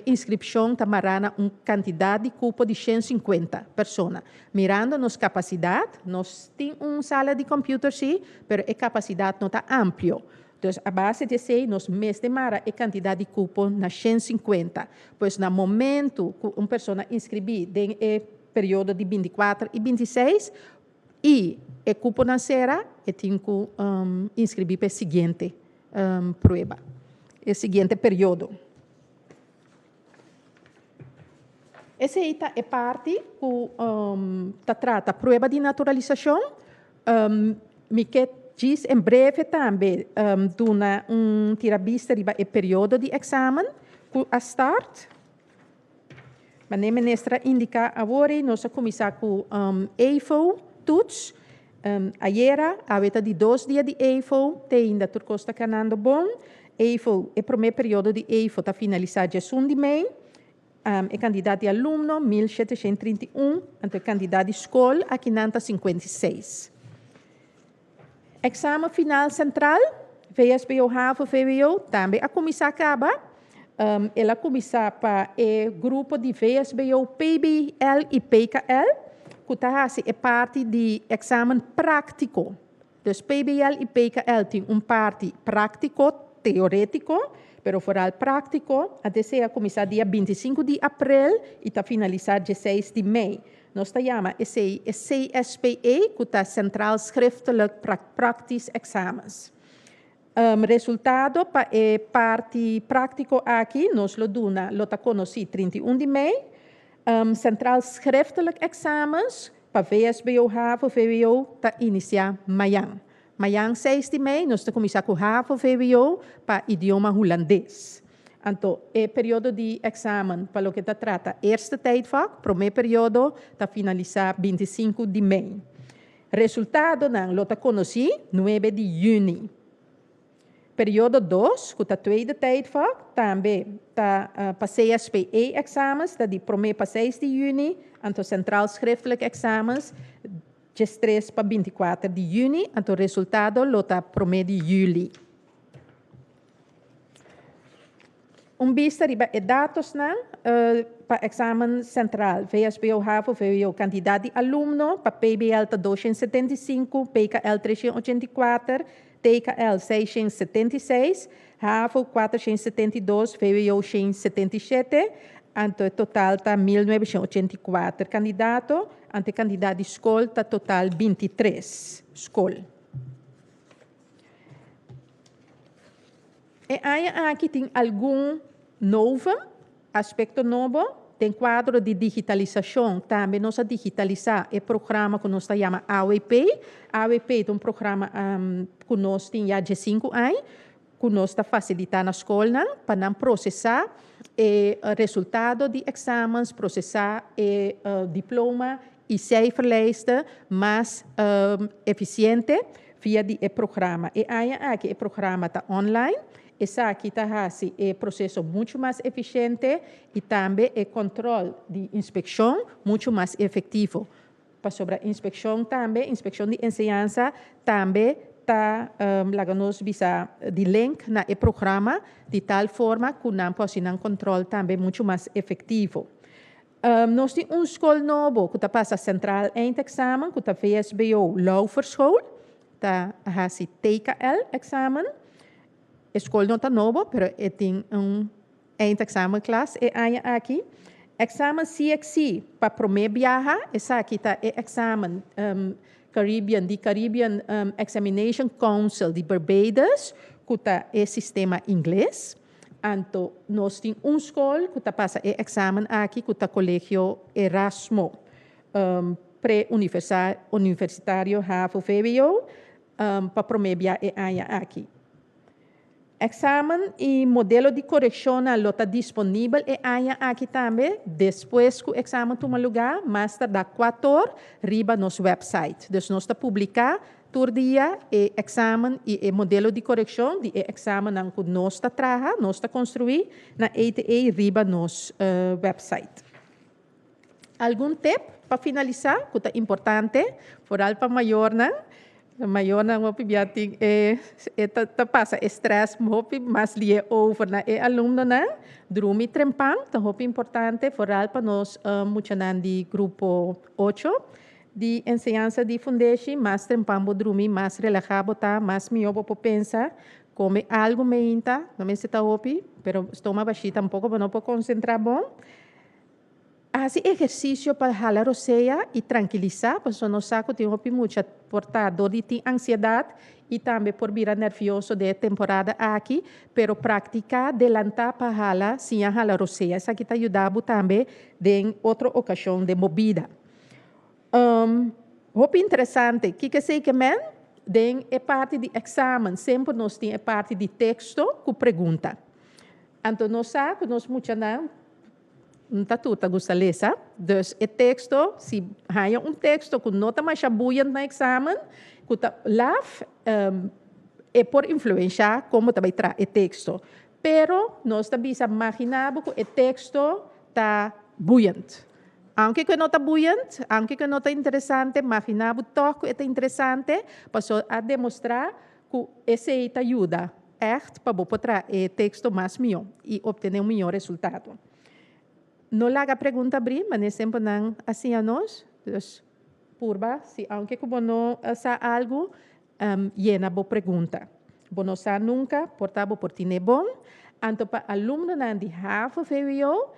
inscrição está marana quantidade de cupo de 150 pessoas. Mirando nossa capacidade, nós temos sala de computador, sim, mas a capacidade não está ampla. Então, a base de sei, nós mês de mara a quantidade de cupo na 150. Pois, no momento que uma pessoa inscrever no período de 24 e 26, e o cupo não será, tem que inscrever para a seguinte prova, o seguinte período. Essa é a parte que trata a prova de naturalização. Me quer dizer em breve também, duna tirabista riba o período de exame, que a start. Mas nem ministra indica agora, nós começar com EIFO, tuts. Ayer, a veta de 2 dias de EIFO, tem ainda turcosta canando bom. EIFO, o primeiro período de EIFO está finalizado dia 1 de maio. É candidato de aluno, 1731, então candidato de escola, a 556. Exame final central, VSBO, HAVO, VWO, também a comissão acaba. Ela começa para o grupo de VSBO, PBL e PKL, que é parte de exame prático. Então, PBL e PKL têm parte prático, teórico, pero foral prático, a começar dia 25 de abril e está finalizar dia 6 de maio. Nós chamamos esse CSPE, que está Central Schriftelijk Praktisch Examens. Resultado para a parte prático aqui, nós lo duna, lo está conhecido 31 de maio. Central Schriftelijk Examens, para VSBO, HAVO, VWO, está iniciar amanhã. Amanhã, 6 de maio, nós estamos começando com o HAVO, VWO, para idioma holandês. Então, o período de exame, para o que se trata, eerste tijdvak, primeiro período, está finalizar 25 de maio. Resultado, não, lo está conhecido, 9 de junho. Período 2, que está tweede tijdvak, também está para CSPE examens, está de 1 para 6 de junho, então, Centraal Schriftelijk Examens, de 3 para 24 de junho, então o resultado está 1 de julho. Vista riba e dados para exame central, VSBO, HAVO, VWO, candidato de aluno, para PBL está 275, PKL 384, TKL 676, HAVO 472, VWO 677, anto total está 1984 candidato, ante candidato de escola está total 23 escola. E aí aqui tem algum novo, aspecto novo, tem quadro de digitalização, também nós digitalizar o programa que nós chamamos AWP. AWP é um programa que nós temos já de 5 anos, que nós está facilitando na escola para não processar o resultado de exames, processar o diploma e cijferlijsten mais eficiente via o programa. E aí aqui o programa está online. Essa aqui está o processo muito mais eficiente e também o controle de inspeção muito mais efetivo. Para sobre a inspeção também, inspeção de enseñança também está nós visa de link na e programa de tal forma que nós possamos controle também muito mais efetivo. Nós temos escola novo que está passa central eindexamen, que está VSBO Lauferschool, está a TKL examen. A escola não está nova, mas tem eindexamen classe. E aí aqui, examen CXC para promover viajar, essa aqui está o examen Caribbean Examination Council de Barbados, que está o sistema inglês. Então, nós temos escola que está passa o examen aqui, que está o colégio Erasmo, pré-universitário HAVO VWO, para promover viajar aqui. Examen e modelo de correção está disponível e aqui também, depois que o exame toma lugar, mais tarde 4 horas, riba nosso website. Então, nós está publicar todo dia o exame e o modelo de correção de exame que nós está trabalhando, nós está construir na ETE riba nosso website. Algum tip para finalizar, que é importante, para para maior, né? Maior na hopi biating ta passa stress hopi mas lie over na aluno na drumi trempang ta hopi importante foral para nós muito de grupo 8 de enseñanza de foundation mas trempang bo drumi mas relajado ta mas miobo po pensa come algo meinta não me se ta hopi pero estoma baixita um pouco para não poder concentrar bom. Hace exercício para jalar o seia e tranquilizar, porque nós sabemos que tem muita portador de ansiedade e também por vir nervioso de temporada aqui, pero praticar adelantar para jalar sem jalar o seia. Isso aqui está ajudando também em outra ocasião de movida. Muito interessante, que sei que men, tem a parte de exame, sempre nós temos a parte de texto com pergunta. Então nós sabemos que nós muito não está tudo gosta ler, sabe? Então, o texto, se há texto que não está mais chabuiando no exame, que está lá, é por influenciar como vai trazer o texto. Pero, nós também imaginamos que o texto está buoyante. Aunque não está buoyante, aunque não está interessante, imaginamos que está interessante, para demonstrar que esse ajuda para poder o texto mais melhor e obter melhor resultado. Não laga pergunta abrir, mas sempre não assim a nós. Então, purba, se aunque como não sabe algo, llena boa pergunta. Bom não sabe nunca, portava por ti bom. Então, para aluno não de HAVO VWO,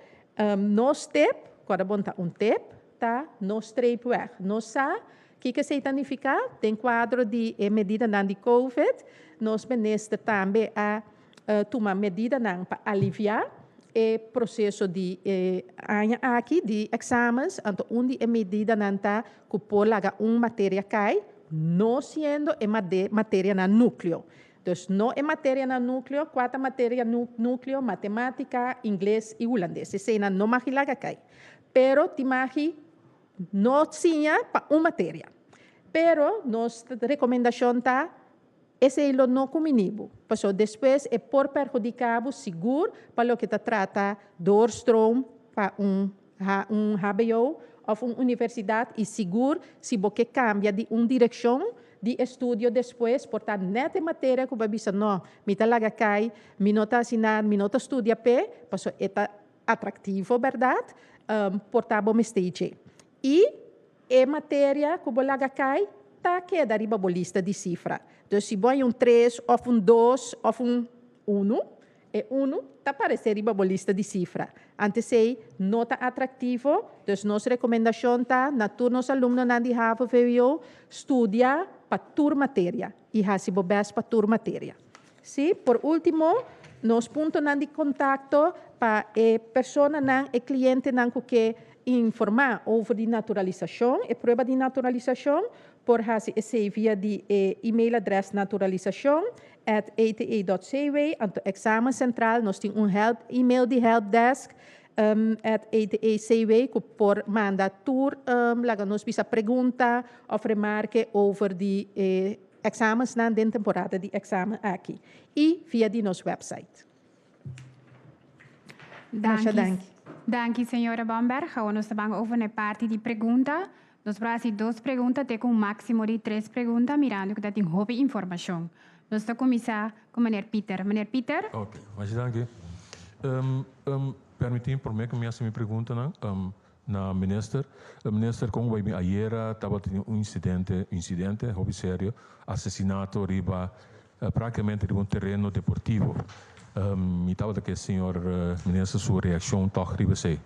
nós tep, quando bom tá tep, tá nós trepo weg. Nós sabe que se significa, tem quadro de medida não de COVID, nós beneste também a tomar medida não para aliviar o processo de aqui de exames, então onde a medida não está que por lá matéria cai, não sendo matéria no núcleo. Então, não é matéria no núcleo, 4 matéria no núcleo, matemática, inglês e holandês. Esse não magilaga cai. Pero timagi não tinha para uma matéria. Pero nossa recomendação está esse é o não comunibo. Passou depois é por perjudicado seguro para o que trata doorstroom para HBO ou uma universidade e seguro se você cambia de uma direção de estudo depois, portanto, nessa matéria que você diz, não, me talaga cai, me não está assinando, me não está estudando, passou é atrativo, verdade? Portanto, me stage. E a matéria que você cai, tá queda riba bolista de cifra. Então, se põe 3, ou 2, ou 1, e 1 tá aparecer riba bolista de cifra. Antes sei, nota atrativo, então nossa recomendação tá, na turnos alunos na de HAVO VWO, estudia para tur matéria, e hasibo best para tur matéria. Sim, por último, nos pontos de contato para pessoa e cliente que informar over de naturalização e prova de naturalização por esse via de e-mail adres naturalização@ata.cw. Anto exame central nós temos e-mail de helpdesk @ata.cw que por mandar tour nos bisa pergunta ou remarque over de exames na temporada de exame aqui e via de nosso website. Danke, senhora Bomberg. Nós estamos over na parte de pergunta. Nós vamos fazer 2 perguntas, até com um máximo de 3 perguntas, mirando que tem hobby informação. Nós vamos começar com o Meneer Pieter. Meneer Pieter? Ok, mas danke. Permitem por mim que me faça pergunta na minister. Minister, como vai ayer estava tendo incidente, hobby sério, assassinato riba praticamente riba terreno deportivo. Me estava que senhor minister sua reação toch riba sei.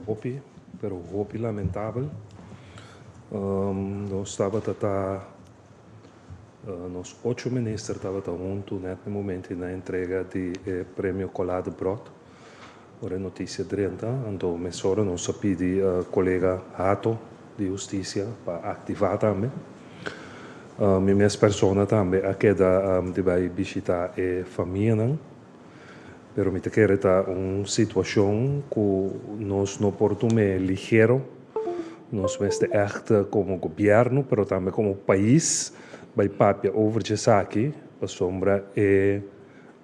Hobby, pero hobby lamentável. Nós estava nos 8 ministros estava junto nesse momento na entrega de prêmio Colado Brot. Ora notícia 30, então me sora não se pede colega Hato de Justiça para ativar também. Minhas pessoas também aqui de vai visitar a família, pero me quer estar uma situação que nós não portamos ligeiro, nós mesmo echt como governo, pero também como país, vai papia over aqui, para sombra e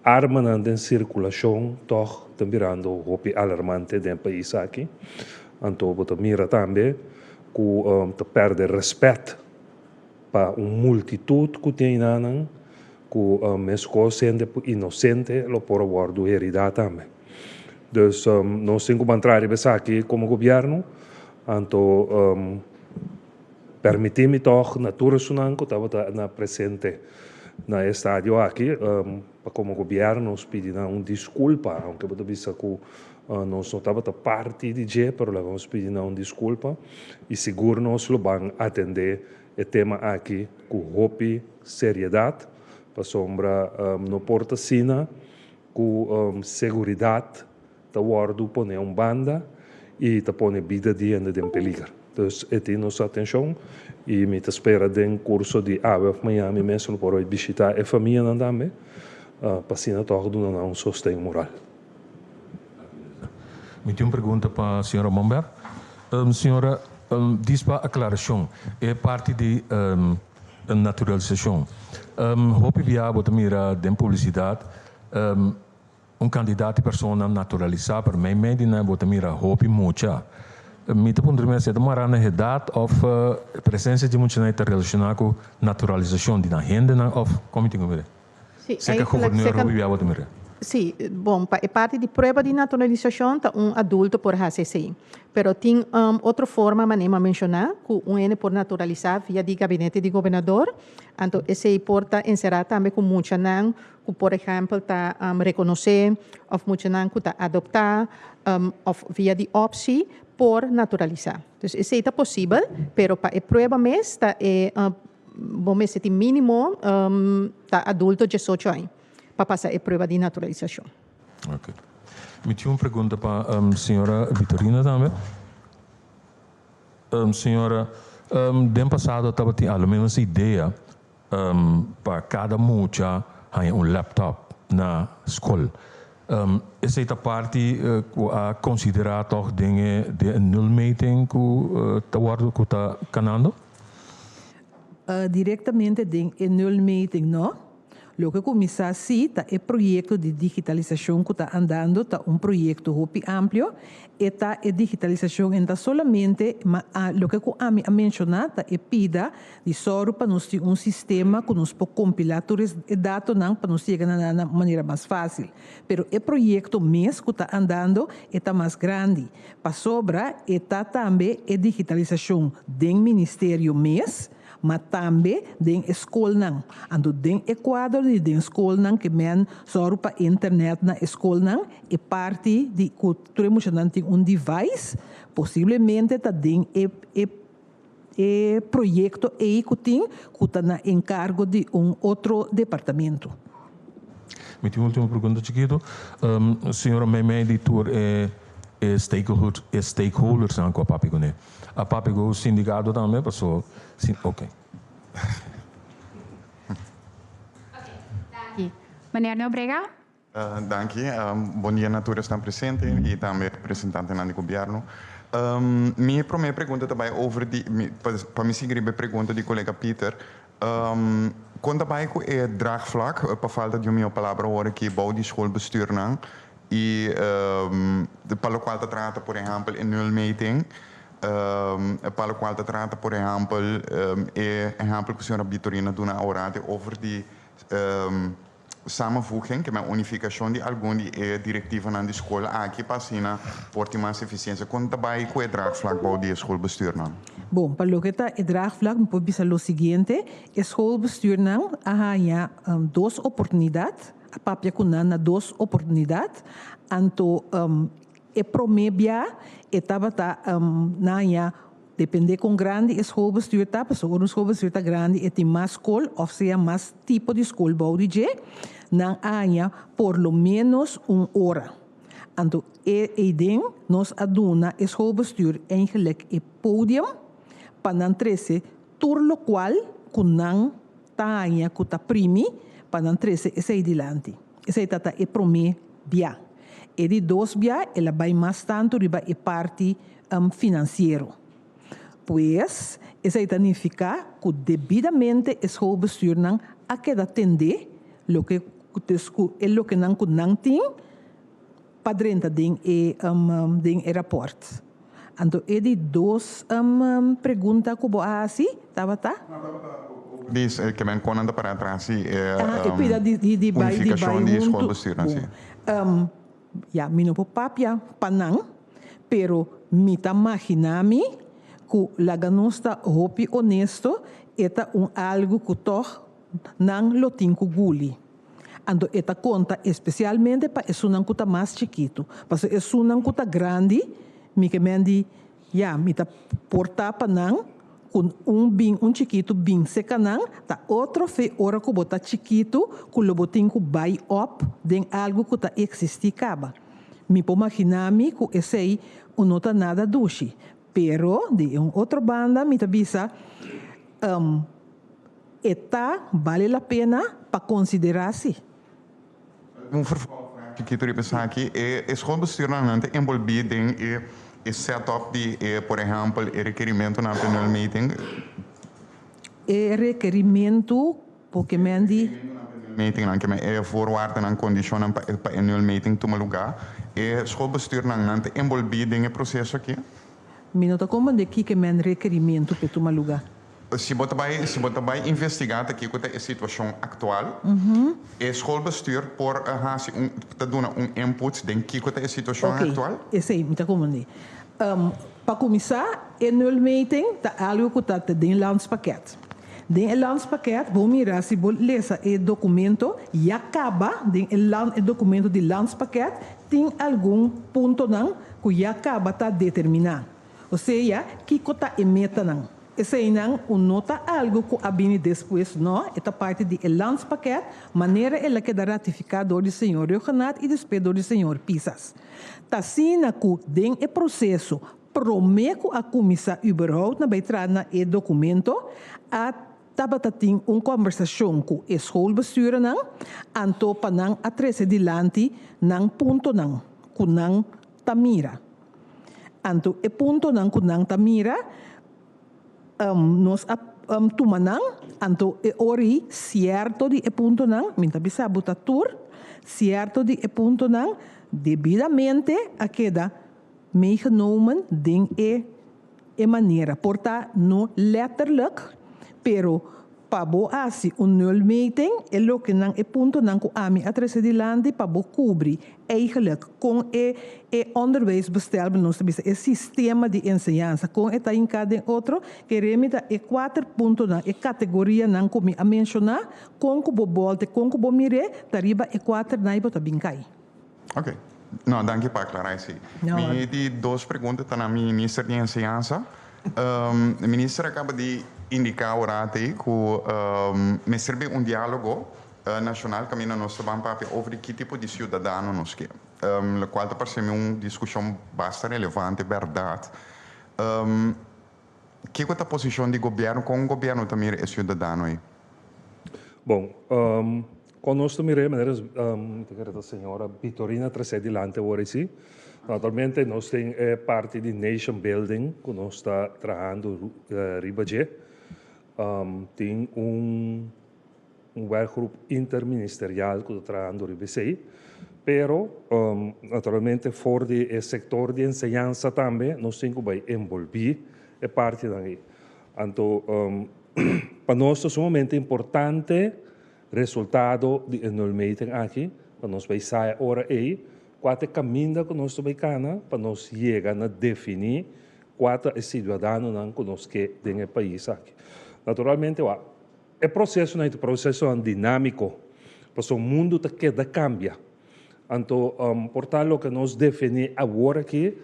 arma em circulação, toch também roupa alarmante dentro do país aqui. Então, você mira também que perde respeito para uma multitude que tem nanan, que mesmo sendo inocente, lo por guardo heredade também. Então, nós encontramos aqui como governo, então permitimos toch natura sunan que estava na presente na estádio aqui, como governo nós pedimos desculpa, aunque você disse que nós não estava parte de G, mas nós pedimos desculpa e seguro nós vamos atender o tema aqui com roupa, seriedade, para sombra não porta sina, com segurança, tá guardo põe banda e tá põe vida de ainda em peligro. Então, é nossa atenção e me espera de curso de AWF Miami mesmo para visitar a família também, para assim tornar um sostém moral. Me tem uma pergunta para a senhora Bomberg. Senhora, diz para a aclaração, é parte de naturalização. Hope via você mira de publicidade, candidato de pessoa naturalizada, para mim, medina você mira hope mucha. Me te pondrei se demora na idade of presença de muita gente relacionada com naturalização de na renda of como tem que ver. Se que governo Rubio vai ter. Sim, bom, é parte de prova de naturalização tá adulto por HCC. Pero tem outra forma manema mencionar que N por naturalizar via de gabinete de governador. Então esse porta encerrar também com muita nan, que por exemplo tá reconhecer of muita nan que tá adoptar of via de opsi por naturalizar. Então esse é possível, pero para a prova mesmo tá bom mês tem mínimo tá adulto 18 anos. Para passar a prova de naturalização. Ok. Me tinha uma pergunta para a senhora Vitorina também. Senhora, no passado estava tendo pelo menos ideia para cada mucha ter laptop na escola. Essa é a parte a considerar toch dingen de nulmeting que está canando? Diretamente de nulmeting, não? Lo que começa assim, tá é projeto de digitalização que está andando, tá projeto hopi amplio, e tá é digitalização ainda solamente, mas lo que eu a mencionar, tá é pida de soro para nós ter sistema que nos pode compilar todos os dados para nos chegar na maneira mais fácil. Pero é projeto mês que está andando, está mais grande. Para sobra, está também é digitalização do Ministério mês, mas também den escola. Ando den Equador de den escola que men só para internet na escola é parte de cultura emocional tem device, possivelmente tá den projeto que tem que está na encargo de outro departamento. Minha última pergunta, Chiquito. Senhora Meme, editor stakeholders aan qua Papigo, né? A Papigo sindicato também passou. Ok. Meneer Nobrega? Dank je. Bom dia a todos que estão presentes e também representantes do governo. Minha primeira pergunta também para me seguir a pergunta do colega Peter. Quando vai com o draagvlak, para falta de uma palavra agora que bouw die schoolbestuur não e para o qual se trata, por exemplo, annual meeting, para o qual se trata, por exemplo, exemplo que a senhora Vitorina deu na orade over die samenvoeging, que é a unificação de algumas diretivas na escola, aqui para assim, por mais eficiência. Quando vai com o draagvlak bouw die schoolbestuur não? Bom, para o que está o draagvlak, me pode dizer o seguinte: o schoolbestuur não há duas oportunidades. A papia kunana duas oportunidades. Anto promebia etapa na depende com grande schoolbestuur tá, pessoa no schoolbestuur tá grande e tem mais escola, ou seja, mais tipo de escola boudige, na há por lo menos hora. Anto den nos aduna schoolbestuur eigenlijk e podium para não trece tur lo qual kunang taanya kuta primi para não trece esse adiante. Esse tata é prome bia. E de dois bia, ela vai mais tanto riba e parte financeiro. Pois, esse significa que devidamente o schoolbestuur não a que atender lo que não tem para dentro do aeroporto. Então, é de duas perguntas que eu vou fazer, tá? Diz que men konanda para trás de unificação de schoolbestuur assim. Ja, mino po papia panang, pero mita imaginami que laganosta hopi honesto eta algo que toch nang lotinku guli. Ando eta conta especialmente para esunan kuta mais chiquito, para esunan kuta grande, mi que mendi ja mita porta panang com chiquito bem secanang, tá outro fe ora que bota chiquito, que lo botin que buy up, den algo que tá existi caba. Me po imaginar-me que esse aí não tá nada dushi, pero de outra banda me tabisa vale a pena para considerar-se. Chiquito repensar aqui é schoolbestuur não envolvido em setup de, por exemplo, requerimento na annual meeting? Requerimento, porque me andi... Meeting, que é voorwaarden en conditionen para annual meeting te lugar. Schoolbestuur não envolvido em processo aqui? Minuto como de que men requerimento para tomar lugar? Se você vai investigar aqui com a situação atual, é schoolbestuur por te dar input de que com a situação atual? Esse aí, me está comandando. Para começar, annual meeting tá algo que está dentro do landspakket. Dentro do landspakket, vou mirar se vou ler o documento e acaba dentro do documento do landspakket tem algum ponto não que já acaba tá determinado. Ou seja, que está emeta não. Esse aí não nota algo que abine depois não, esta parte do landspakket, maneira ela que dá ratificado do senhor Renato e depois do senhor Pisas. Tassina que den o processo promete a comissão überhaupt na betrana e documento a tabata tem conversação com o schoolbestuur não, anto para não atrese dilante não ponto não, que não tamira. Anto e ponto não que não tamira nós tumanang, anto ori cierto di punto nang, minta bisa butatur, cierto di punto nang, debidamente a queda meegenomen ding e maniera. Porta no letterlijk, pero pabo asi un nulmeting e lo que nang e punto nang ku ami atrese di landi pabo cubri eigenlijk con onderwijsbestel benoemd bisa e sistema de enseñanza con eta in cada outro que remita e 4 punto na e categoria nang komi a mencionar con ku bobolte con ku bomire tariba e 4 na ibo tabinkai. Ok. No, danke para aclarar isso. No. Me di duas perguntas para a ministra de Enseñanza. A ministra acaba de indicar orate que me serve diálogo nacional caminho nosso banco over que tipo de cidadão nós queremos. O qual parece uma discussão bastante relevante, verdade. Que é a posição do governo, com o governo também é cidadão aí? Bom, conosco mi maneira a senhora Vitorina Tresedilante ora sim. Naturalmente nós temos parte de nation building, que nós está trabalhando ribaje. Tem werkgroep interministerial que está trabalhando ribaje. Pero naturalmente for de sector de enseñanza também nós temos que envolver parte daí. Então, para nós é sumamente importante resultado de enolmeting aqui, para nós vai sair ora aí, qual é o caminho que nós vai cana, para nós chegar a definir qual é o cidadão que nós queremos no país aqui. Naturalmente, o processo não é um processo dinâmico, porque o mundo queda cambia. Então, portanto, o que nós definimos agora aqui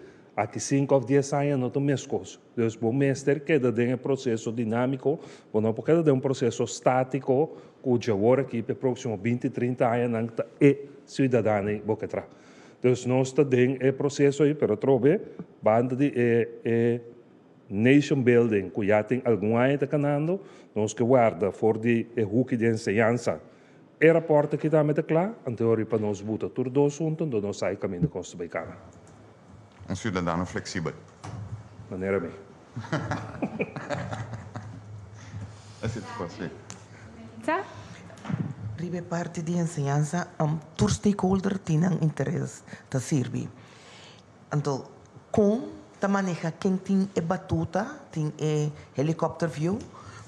5 ou 10 anos não tem mescos. Então, o mestre queda de um processo dinâmico, não pode de um processo estático, cuja agora aqui, para próximo 20, 30 anos, é cidadão e boquetra. Então, nós estamos em processo aí, mas trobe, banda de nation building, que já tem algum ano canando, nós que guarda for de hook de enseñanza. É a porta que está muito clara, anterior para nós botar tudo dois juntos, então nós saímos caminho de Costa Bicana. Cidadão flexível. Maneira bem. Assim pode Tá? Ribe parte de enseñanza, todos stakeholders têm interesse de servir. Então, com a maneira quem tem a batuta, tem a helicopter view,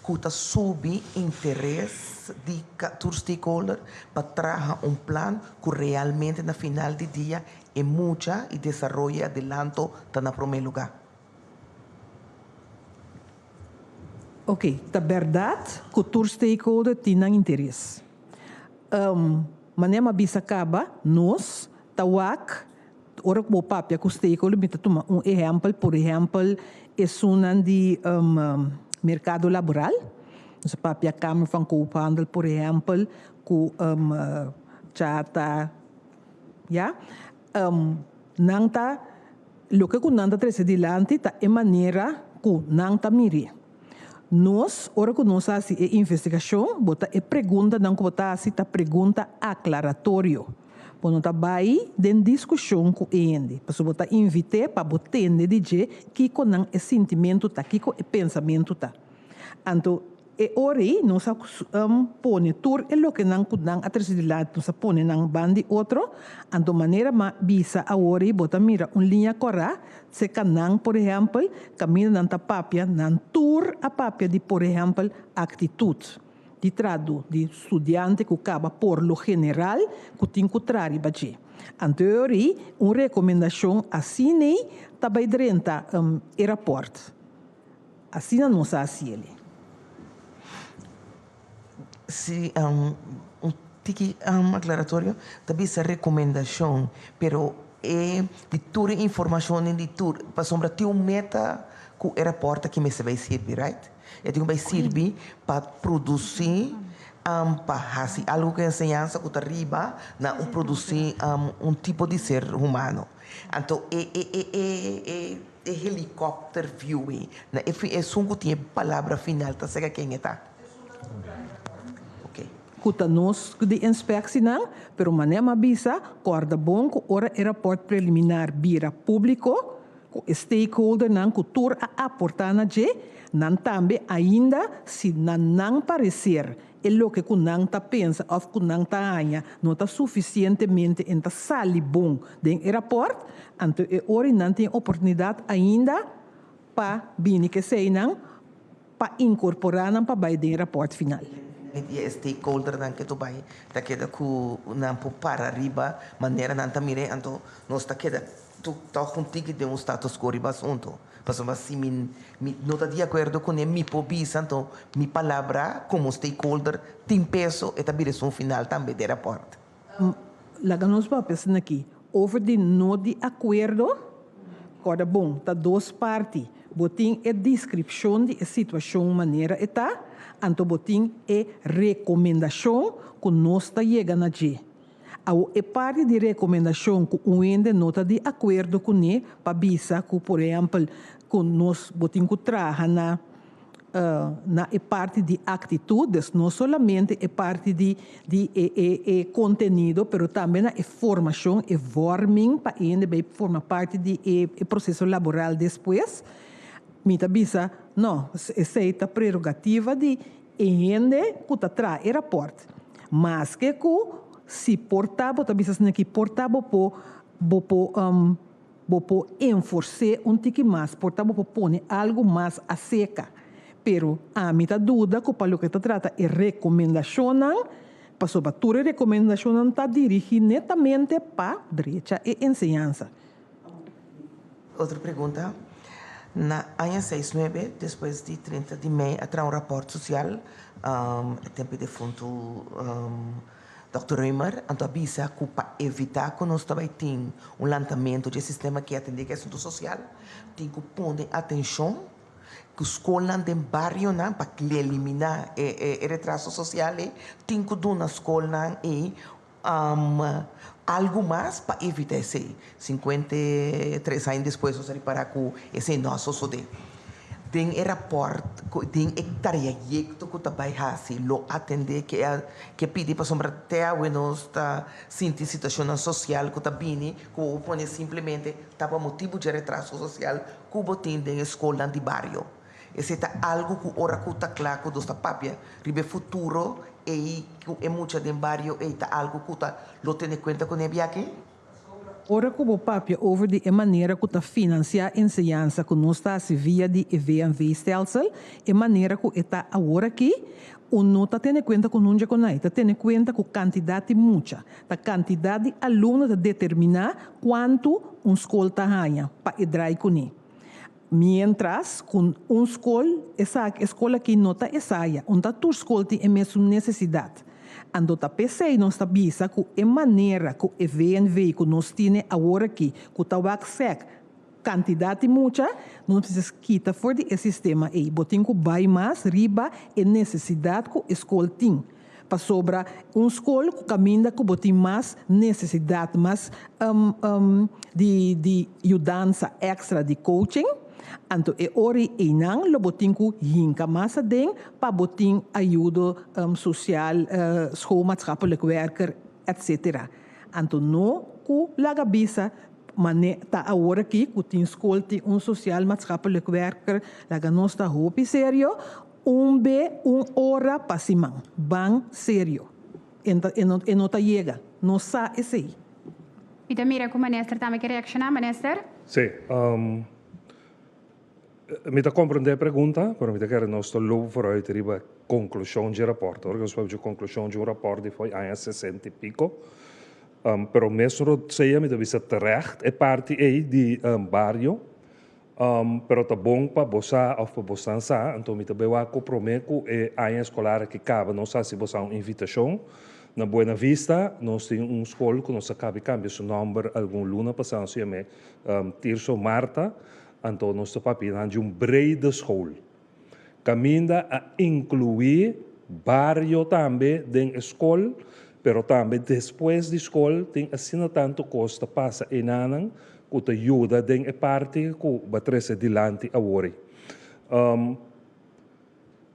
que está sob interesse de todos stakeholders para trazer plano que realmente, no final do dia, é muita e desenvolve adelanto está no primeiro lugar. Ok, é verdade que todos stakeholders têm interesse. Manema bisa acaba, nós, tawak, ora que o papel que o stakeholder me toma exemplo, por exemplo, é um de mercado laboral. Nosso papel Câmara van Koophandel, por exemplo, que já está, ja, não está, o que não está trazendo está é maneira que não está miri. Nós, ora que nós fazemos a investigação, bota a pergunta, não que bota a pergunta aclaratório. Quando está vai den discussão com ele, para botar invite para botar de que com não é sentimento tá, que com é pensamento tá. Então, e ori nós põe tur é lo que não kudang atrás de lado nós põe nang bandi outro, então maneira ma bisa a ori bota mira linha corra, se canang por exemplo, caminho nanta papia, nan tur a papia de por exemplo atitude. De trado de estudante que acaba por lo general que tem que trazer baje. Anteriori, recomendação assim nem também drenta aeroporto. Assim não se assim Se tiki aclaratório, também essa recomendação, pero de toda informação de tour, para sombra ter meta que o aeroporto que me se vai servir, right? E tem vai servir para produzir para fazer algo que enseñança que arriba na produzir tipo de ser humano. Então helicóptero view na é só que tem palavra final, tá certo quem está? Kuta nós de inspecção não, pero manema bisa corda bom que ora aeroporto preliminar bira público, stakeholder ng kultur a aportar na je, nan tambe ainda si nanang parecer e lo que kunang ta pensa of kunang ta anya não está suficientemente em ta sali bom den rapport, anto e ori nan tem oportunidade ainda pa bini que sei nang pa incorporar nang pa bay den rapport final. E stakeholder nan que tu vai ta queda ku nan po para riba maneira nan ta mire anto nós ta queda tu tá contigo de status quo riba assunto. Mas assim não está de acordo com mi pobisa, então mi palavra como stakeholder tem peso e também é um final também de rapport. Laga nós vamos pensar aqui, over de não de acordo, corda bom, tá duas partes, botim é descrição de situação maneira eta, anto botim é recomendação que nós está chegando a je. É parte de recomendação que o ende nota de acordo com ele para bisa que, por exemplo, com nós botim que traga na parte de atitudes, não somente é parte de conteúdo, mas também é formação, é forming para ele vai formar parte de processo laboral depois. Mita bisa, não, essa é a prerrogativa de ele que traz o rapport, mas que se portavo, também se aqui portavo po enforcer tique mais, portavo po pone algo mais a seca. Pero a mim tá dúvida que para o que trata é recomendação, para sobre a recomendação tá dirigida netamente para brecha e ensinança. Outra pergunta. Na ANHA 69, depois de 30 de maio, há um rapport social, tempo de fundo Dr. Reimer, então avisa que para evitar que nós também tenhamos lançamento de sistema que atende a assunto social, tem que pôr atenção que os escolas de bairro para eliminar o retraso social, tem que dar na escola e algo mais para evitar esse 53 anos depois você reparar que esse nosso sode tem rapport tem trajecto que também assim lo atender que pede para sombra até o está sentir situação social que tá bem que o põe simplesmente tava motivo de retraso social que o botem da escola de bairro esse é algo que ora que tá claro que dosta papia ribe futuro e é muito de bairro e tá algo que tá lo tem em conta com ele aqui. Ora como papia over de maneira que está financiar a ensinança que não está se via de EVNV-stelsel, é maneira que está agora aqui, o não está tendo em conta com onde com aí, está tendo em conta com quantidade muita, a quantidade de alunos determinar quanto escola está ganha para entrar com ele. Mientras com essa escola que não está essa, onde a tua escola tem a mesma necessidade. Ando ta pensei nós ta bisa que é maneira que o EVNV que nós temos agora aqui, que tá sec quantidade muita, não precisa quitar fora do sistema aí, botem que vai mais riba e necessidade que a escola tem. Para sobra escola que caminha que botem mais necessidade, mais de ajudança extra de coaching. Anto e ori e nang lo botin ku hinka masa ding pa botin ajuda social, schoolmaatschappelijk werker, etc. Anto no ku laga bisa ta agora aqui ku tin school ti social maatschappelijk werker laga nos ta hopi serio hora pasimang bang serio en nota llega no sa esse. Pita mira como minister também quer reaccionar, minister? Sim. Mi da comprende a pergunta, però mi da quero nostro loop vooruit riba conclusione di rapporto. Ora che di conclusione di un rapporto di poi a 60 e pico. Però mesmo sei mi da vista terecht e parti di barrio. Però ta bom pa bossa of pa bossansa, então mi da bewa comprometo e a escolar que cabe, não sei se bossa uma invitação. Na Buena Vista, nós temos escola que nós acaba de cambiar seu nome algum luna passando se chama Tirso Marta. Então, nós estamos de brede school. Caminha a incluir barrio também dentro da escola, mas também depois da escola tem assim tanto costa passa em anang que te ajuda dentro da parte que vai trazer adiante agora.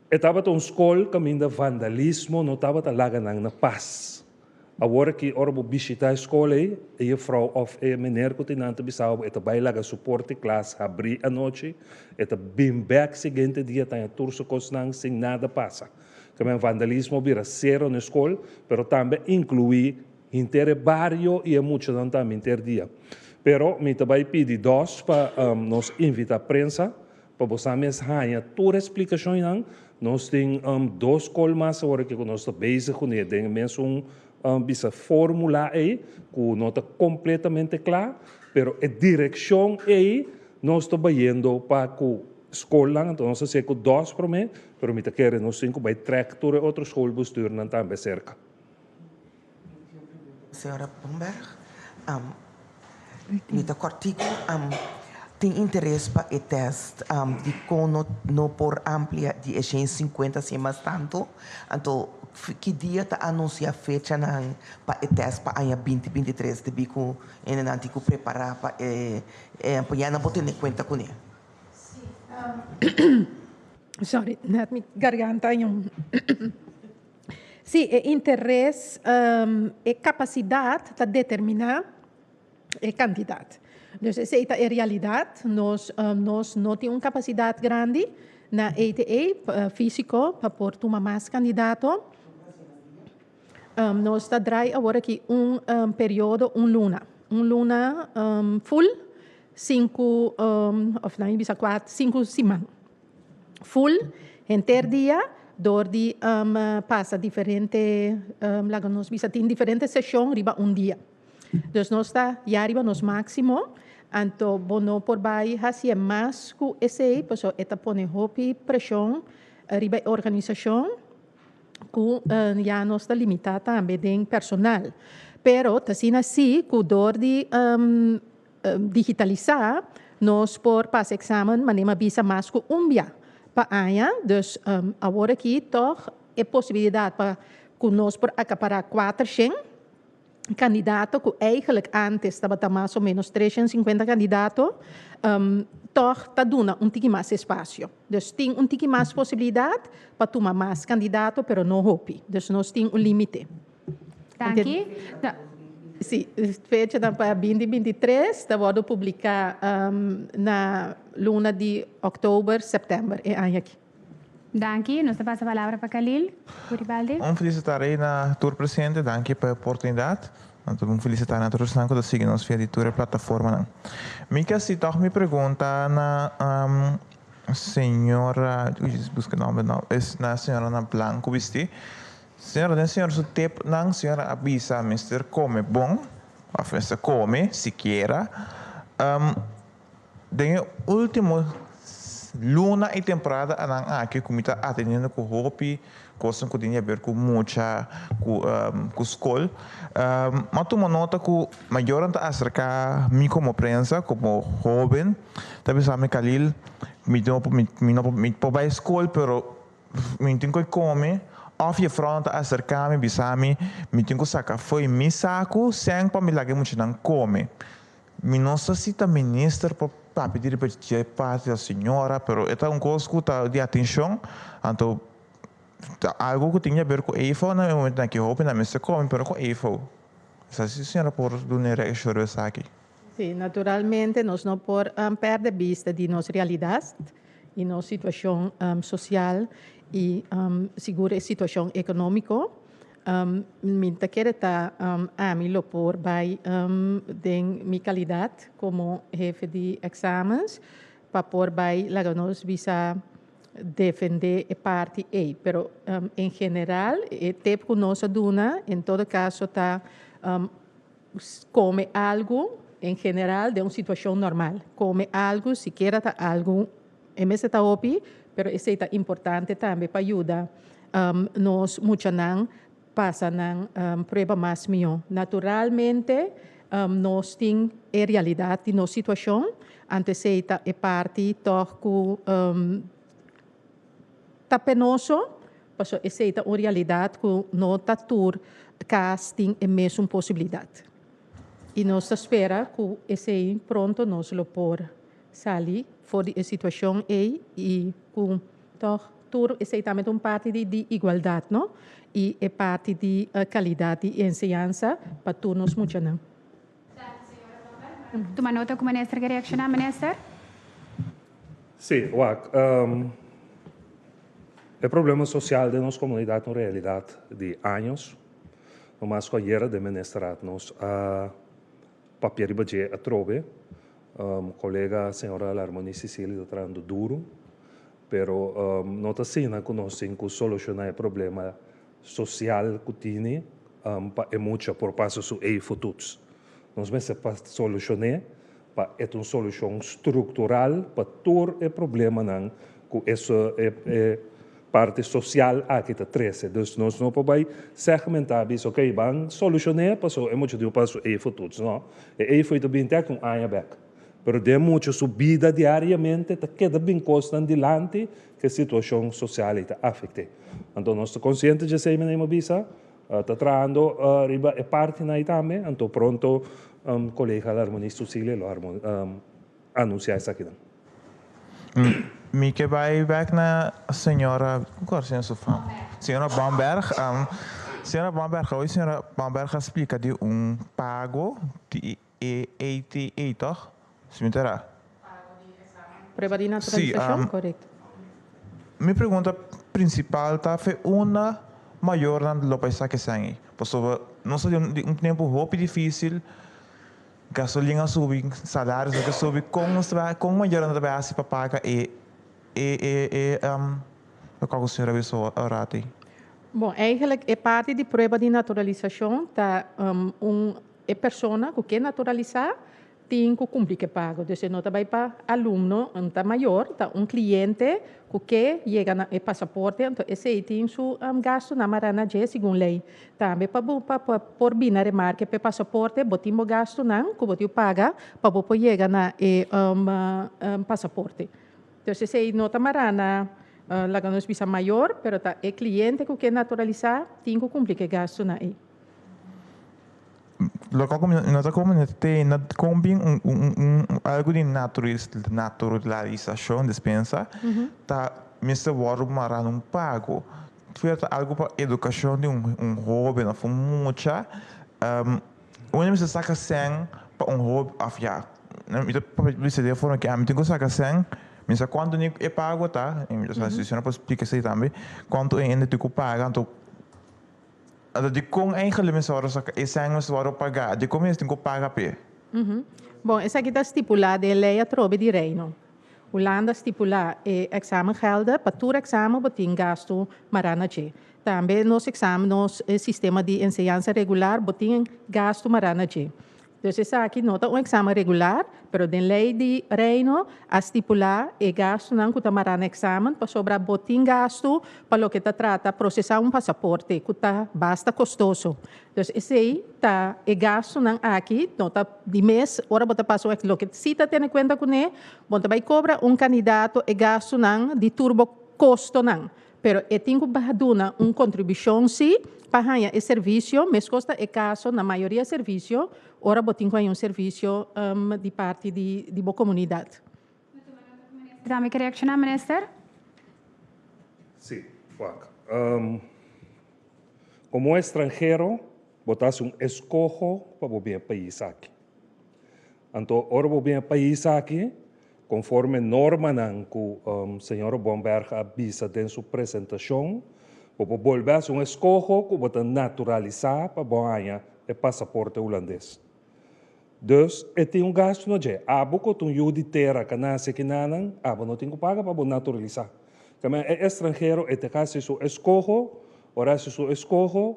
Estava uma escola caminho de vandalismo, não estava talaga na paz. Agora que orbo visita a escola e a vrouw of a meneer continente bisau eta bailaga suporte classe abrir a noite eta bem back seguinte dia tem a turso cosnang sem nada passa. Também vandalismo vira zero na escola, pero também inclui intere barrio e muito não também inter dia. Pero me também pedi dois para nos invitar a prensa para você mesmo ganhar toda a explicação não. Nós temos dois colmas agora que nós estamos bezig com ele, tem mesmo bisa fórmula aí, que não está completamente claro, pero a direção aí nós estamos indo para a escola, então nós temos que dois para mim, pero me querem nós temos que trazer toda outra escola bestuur não também cerca. Senhora Bomberg, me cortico, tem interesse para o teste de cono não por amplia de 150 semanas tanto, então que dia está anunciar a fecha para o teste para o ano 2023 de bico em antigo preparar para apoiar na botar em conta com ele. Sorry, net mi garganta. Sim, o interesse e capacidade de determinar o candidato. Dus essa é a realidade. Nós não temos uma capacidade grande na ETE físico para pôr mais candidato. Nós está draaien agora aqui período, luna full, 5 of não, bisa 4, 5 semanas. Full, inter dia, door die passa diferente, nós bisa tem diferente sessão riba dia. Dus nós está já riba nos máximo, então bono por baixo assim é mais que esse, porque eta pone hopi pressão riba organização, que já nós está limitado também de personal. Pero assim que door de digitalizar, nós por passar exame, manema bisa mais que dia. Paanya, dus agora aqui toch é possibilidade para que nós por acaparar 400 candidatos que eigenlijk antes estava mais ou menos 350 candidatos, toch está dando tique mais espaço. Dus tem tique mais possibilidade para tomar mais candidatos, pero não hopi. Dus nós temos limite. Danke. Sim, fecha para 2023, está vou publicar na luna de outubro, setembro, é ano aqui. Danke. Nós passa a palavra para Khalil Guribaldi. Felicitar aí na tour presidente, danke pela oportunidade. Então, felicitar a todos que nos seguem via de toda a plataforma. Mica, se toch me pergunta na senhora, busca nome não, é na senhora na Blanco, viste? Senhora, o tempo não senhora avisa, mister, come bom, a festa come, siquiera. Den último luna e temporada anang aqui comita atendendo com hopi, coisa que tinha a ver com muita com escola. Mas tu nota que maior anta acerca mim como prensa, como jovem, talvez a me Khalil, me para a escola, pero me tenho que comer. Of je vrouw te acercar-me, bisami, me tenho que sacar foi me saco, sem para me largar muito não come. Me não solicita ministro para pedir para parte da senhora, pero é coisa de atenção, então algo que tinha a ver com EFO, na momento que roupa na mesa come, pero com EFO. Essa senhora por donar a serviço aqui. Sim, naturalmente nós não podemos perder vista de nossa realidade e nossa situação social e segura situação econômica. Minta quer estar a mim por vai de minha qualidade como jefe de exames para por vai lá nós visa defender a parte A, pero em geral o tempo que nós duna em todo caso tá come algo em geral de uma situação normal, come algo siquiera tá algo em vez de tá opi, pero isso é importante também para ajudar nós muito não passa na prova mais melhor. Naturalmente, nós temos a realidade de nossa situação, antes é parte que está penoso, mas essa é uma realidade que não está tur casting é mesmo uma possibilidade. E nós espera que esse pronto nós lo por sair fora da situação e com tur esse também parte de igualdade, não? E é parte de qualidade de ensinança para todos muito, não? Toma nota que o ministro quer reaccionar, ministro? Sim, o problema social de nossa comunidade é uma realidade de anos. No mais que ayer de ministrar nos papel de a trove, colega senhora Larmoni Sicília está trabalhando duro, pero não está sendo que solucionar o problema social que tem é muito por passo su e futuros. Nós vamos solucionar para uma solução estrutural para todo o problema não que essa parte social aqui está treze. Então nós não podemos segmentar isso, ok? Vamos solucionar para é muito de passo e futuros, não? E foi também até com a back. Pero de muita subida diariamente, está queda bem constante dilante que a situação social está afetada. Então nós estamos conscientes de ser menino bisa. Está trabalhando riba e parte na também, então pronto colega da Harmonia Sicília anunciar isso aqui. Me que vai back na senhora, qual é a sua fama? Senhora Bamberg, senhora Bamberg, hoje senhora Bamberg explica de pago de 88, se me terá? Prova de naturalização, correto. Minha pergunta principal está foi uma maior do que país que sangue. Porque não sei tempo muito difícil, gasolina subir, salários que subir, com maior não vai para pagar qual o senhor avisou orate? Bom, eigenlijk é parte de prova de naturalização, tá é pessoa que quer naturalizar tem que cumprir que pago. Então, não vai para aluno, tá maior, tá cliente que chega no passaporte, então esse aí tem seu gasto na marana de segundo lei. Também para por bem na remarca para passaporte, botimos gasto não, que botiu paga para poder chegar na passaporte. Então, esse aí não tá marana lá que nós bisa maior, pero tá é cliente que quer naturalizar, tem que cumprir que gasto na aí. Local comunidade tem algo de naturalização, dispensa, tá Mr. Warren Maran pago. Foi algo para educação de hobby, não foi muita. Onde você saca 100 para hobby afia. Então, para você forma que a mim tem que sacar 100, mas quando é pago, tá? Então, se você não pode explicar isso também, quanto ainda tem que pagar, então de como eigenlijk mensen worden pagar, de como eles têm que pagar pe. Bom, essa aqui está estipulada em lei a trove de reino. Holanda estipula examengelden, para todo exame botin gasto marana che. Também nos examen, nos sistema de enseñanza regular botin gasto marana che. Então, essa aqui não é exame regular, mas em lei de reino a estipular gasto não que marana exame para sobrar botin gasto para o que trata processar passaporte que está basta custoso. Então, esse aí tá gasto não aqui, não tá de mês, ora bota passo é o que se tá tendo conta com ele, bota vai cobrar candidato gasto não de turbo custo não. Pero tem que dar uma contribuição sim para ganhar esse serviço, mas custa caso na maioria do serviço, ora botin com serviço de parte de boa comunidade. Também quer reaccionar, ministro? Sim, como estrangeiro, botasse escojo para o bem país aqui. Então, ora o bem país aqui, conforme norma que o senhor Bomberg avisa em sua apresentação, para volver a escojo que vai naturalizar para ganhar o passaporte holandês. Então, tem gasto no dia. Abo que tem de terra que nasce aqui não, abo não tem que pagar para naturalizar. Também é estrangeiro, é caso seu escojo, ora se seu escojo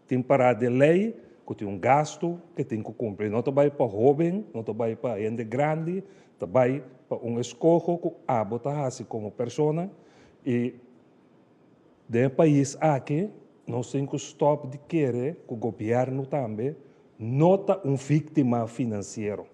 tem parada de lei, que tem gasto que tem que cumprir. Não vai para jovem, não vai para gente grande, vai para escojo que abo está assim como pessoa e de país aqui, nós temos que stop de querer que o governo também nota vítima financeiro.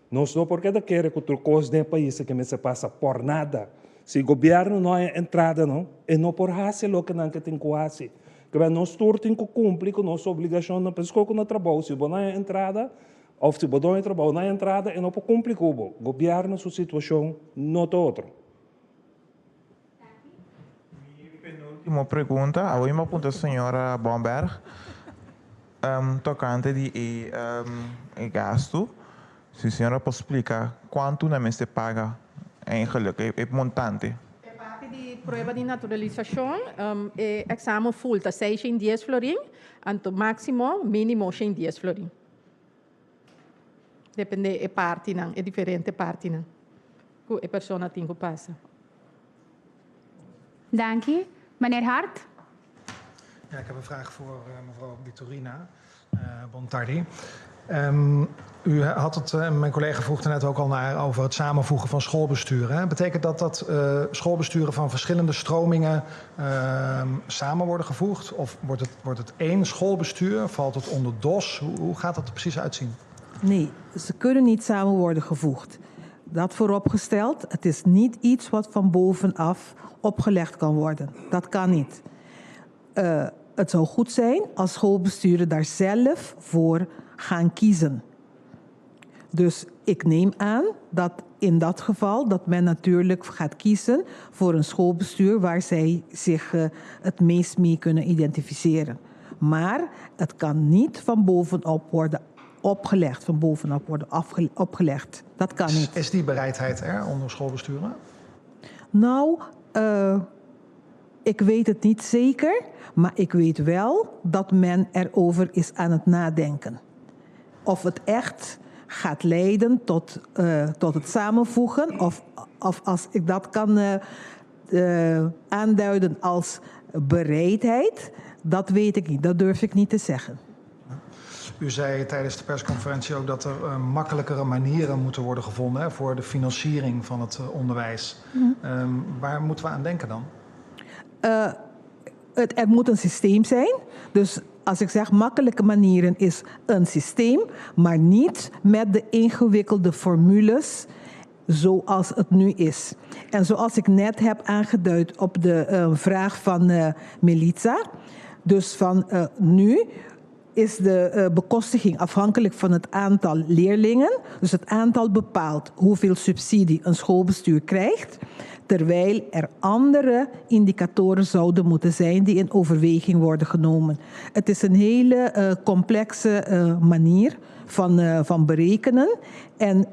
Nós não porque querer que o custo de país que não se passa por nada. Se o governo não é entrada, não, é não por fazer o que não tem que fazer. Que nós todos temos que cumprir com nossa obrigação na pessoa que não trabalha. Se não é entrada, ou se não é trabalho, não é entrada, é não por cumprir com o governo, sua situação, não é outra. Uma pergunta, a uma pergunta, senhora Bomberg, tocante de gasto. Se a senhora pode explicar quanto na se paga eigenlijk, é montante? A parte de prova de naturalização, é exame full, tá 610 florin, anto máximo, mínimo 110 florin. Depende da parte, não, é diferente parte, não. Que a pessoa tem que passar. Dank u. Meneer Hart? Ja, ik heb een vraag voor mevrouw Vitorina Bontardi. U had het, mijn collega vroeg er net ook al naar over het samenvoegen van schoolbesturen. Hè? Betekent dat schoolbesturen van verschillende stromingen samen worden gevoegd? Of wordt het één schoolbestuur? Valt het onder DOS? Hoe gaat dat er precies uitzien? Nee, ze kunnen niet samen worden gevoegd. Dat vooropgesteld, het is niet iets wat van bovenaf opgelegd kan worden. Dat kan niet. Het zou goed zijn als schoolbesturen daar zelf voor gaan kiezen. Dus ik neem aan dat in dat geval dat men natuurlijk gaat kiezen voor een schoolbestuur waar zij zich het meest mee kunnen identificeren. Maar het kan niet van bovenop worden opgelegd, van bovenop worden opgelegd. Dat kan niet. Is die bereidheid er onder schoolbesturen? Nou, ik weet het niet zeker, maar ik weet wel dat men erover is aan het nadenken. Of het echt gaat leiden tot het samenvoegen, of als ik dat kan aanduiden als bereidheid, dat weet ik niet. Dat durf ik niet te zeggen. U zei tijdens de persconferentie ook dat er makkelijkere manieren moeten worden gevonden voor de financiering van het onderwijs. Waar moeten we aan denken dan? Er moet een systeem zijn. Dus als ik zeg makkelijke manieren is een systeem, maar niet met de ingewikkelde formules zoals het nu is. En zoals ik net heb aangeduid op de vraag van Melitza, dus van nu is de bekostiging afhankelijk van het aantal leerlingen. Dus het aantal bepaalt hoeveel subsidie een schoolbestuur krijgt, terwijl er andere indicatoren zouden moeten zijn die in overweging worden genomen. Het is een hele complexe manier van berekenen en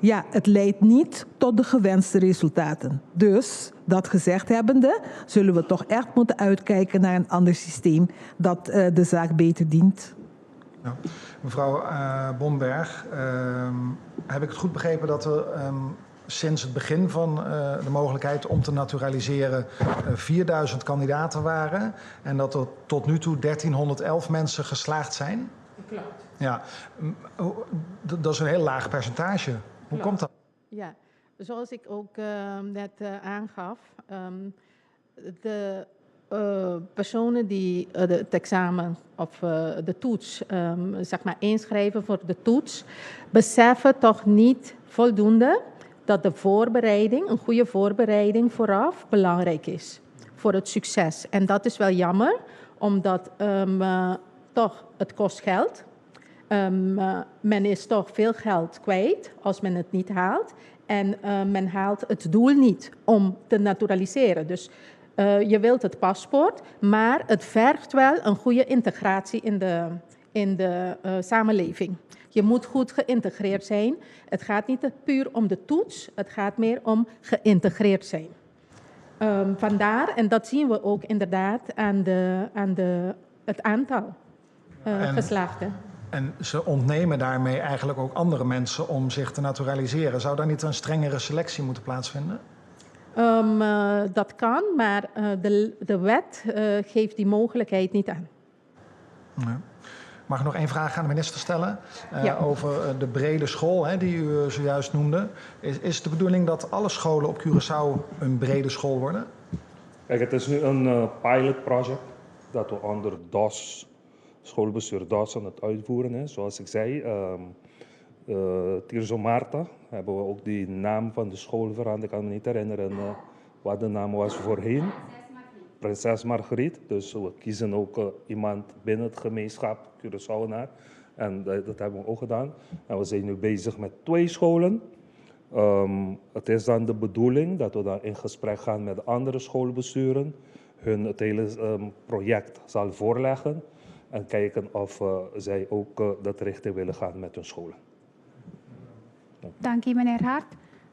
ja, het leidt niet tot de gewenste resultaten. Dus, dat gezegd hebbende, zullen we toch echt moeten uitkijken naar een ander systeem dat de zaak beter dient. Ja. Mevrouw Bomberg, heb ik het goed begrepen dat er sinds het begin van de mogelijkheid om te naturaliseren 4000 kandidaten waren en dat er tot nu toe 1311 mensen geslaagd zijn? Klopt. Ja, dat is een heel laag percentage. Hoe komt dat? Ja, zoals ik ook net aangaf, de personen die het examen of de toets zeg maar inschrijven voor de toets, beseffen toch niet voldoende dat de voorbereiding, een goede voorbereiding vooraf, belangrijk is voor het succes. En dat is wel jammer, omdat toch het kost geld. Men is toch veel geld kwijt als men het niet haalt. En men haalt het doel niet om te naturaliseren. Dus je wilt het paspoort, maar het vergt wel een goede integratie in de samenleving. Je moet goed geïntegreerd zijn. Het gaat niet puur om de toets, het gaat meer om geïntegreerd zijn. Vandaar, en dat zien we ook inderdaad aan het aantal geslaagden. En ze ontnemen daarmee eigenlijk ook andere mensen om zich te naturaliseren. Zou daar niet een strengere selectie moeten plaatsvinden? Dat kan, maar de wet geeft die mogelijkheid niet aan. Nee. Mag ik nog één vraag aan de minister stellen? Ja. Over de brede school die u zojuist noemde. Is het de bedoeling dat alle scholen op Curaçao een brede school worden? Kijk, het is nu een pilotproject dat we onder DOS, schoolbestuur DOS, aan het uitvoeren is. Zoals ik zei, Tirso Marta hebben we ook die naam van de school veranderd. Ik kan me niet herinneren wat de naam was voorheen. Prinses Margriet. Dus we kiezen ook iemand binnen het gemeenschap Curaçaoenaar. En dat hebben we ook gedaan. En we zijn nu bezig met 2 scholen. Het is dan de bedoeling dat we dan in gesprek gaan met andere schoolbesturen. hun het hele project zal voorleggen en kijken of zij ook dat richting willen gaan met hun scholen. Dank u, meneer Hart.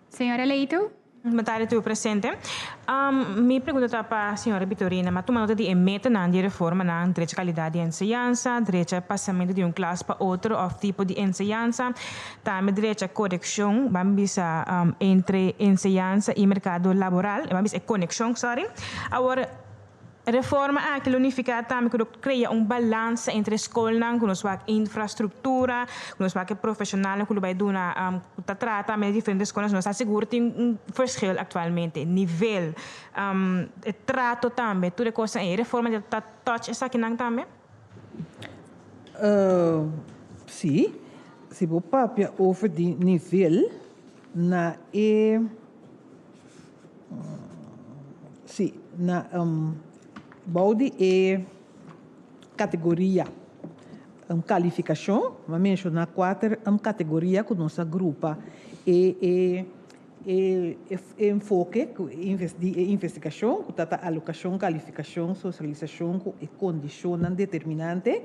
Senhora Leito. Boa tarde, presidente. Me pergunta para a senhora Vitorina, mas tomando de emeta na de reforma na direito de qualidade de enseñanza, direito de passamento de classe para outro of tipo de enseñanza, também direito de conexão, vamos entre enseñanza e mercado laboral, vamos a conexão, sorry. Agora reforma que unificar também que cria balanço entre escola, com a infraestrutura, com a profissional, que vai dar trata de diferentes escolas, nós assegura tem verschil atualmente, nível, trato também, tudo coisa aí, reforma de touch essa aqui não também? Sim, se o papel over de nível na sim, na Baudi é categoria, qualificação, mas mencionar 4 categoria que nossa grupa enfoque de investigação, que trata alocação, qualificação, socialização e condição determinante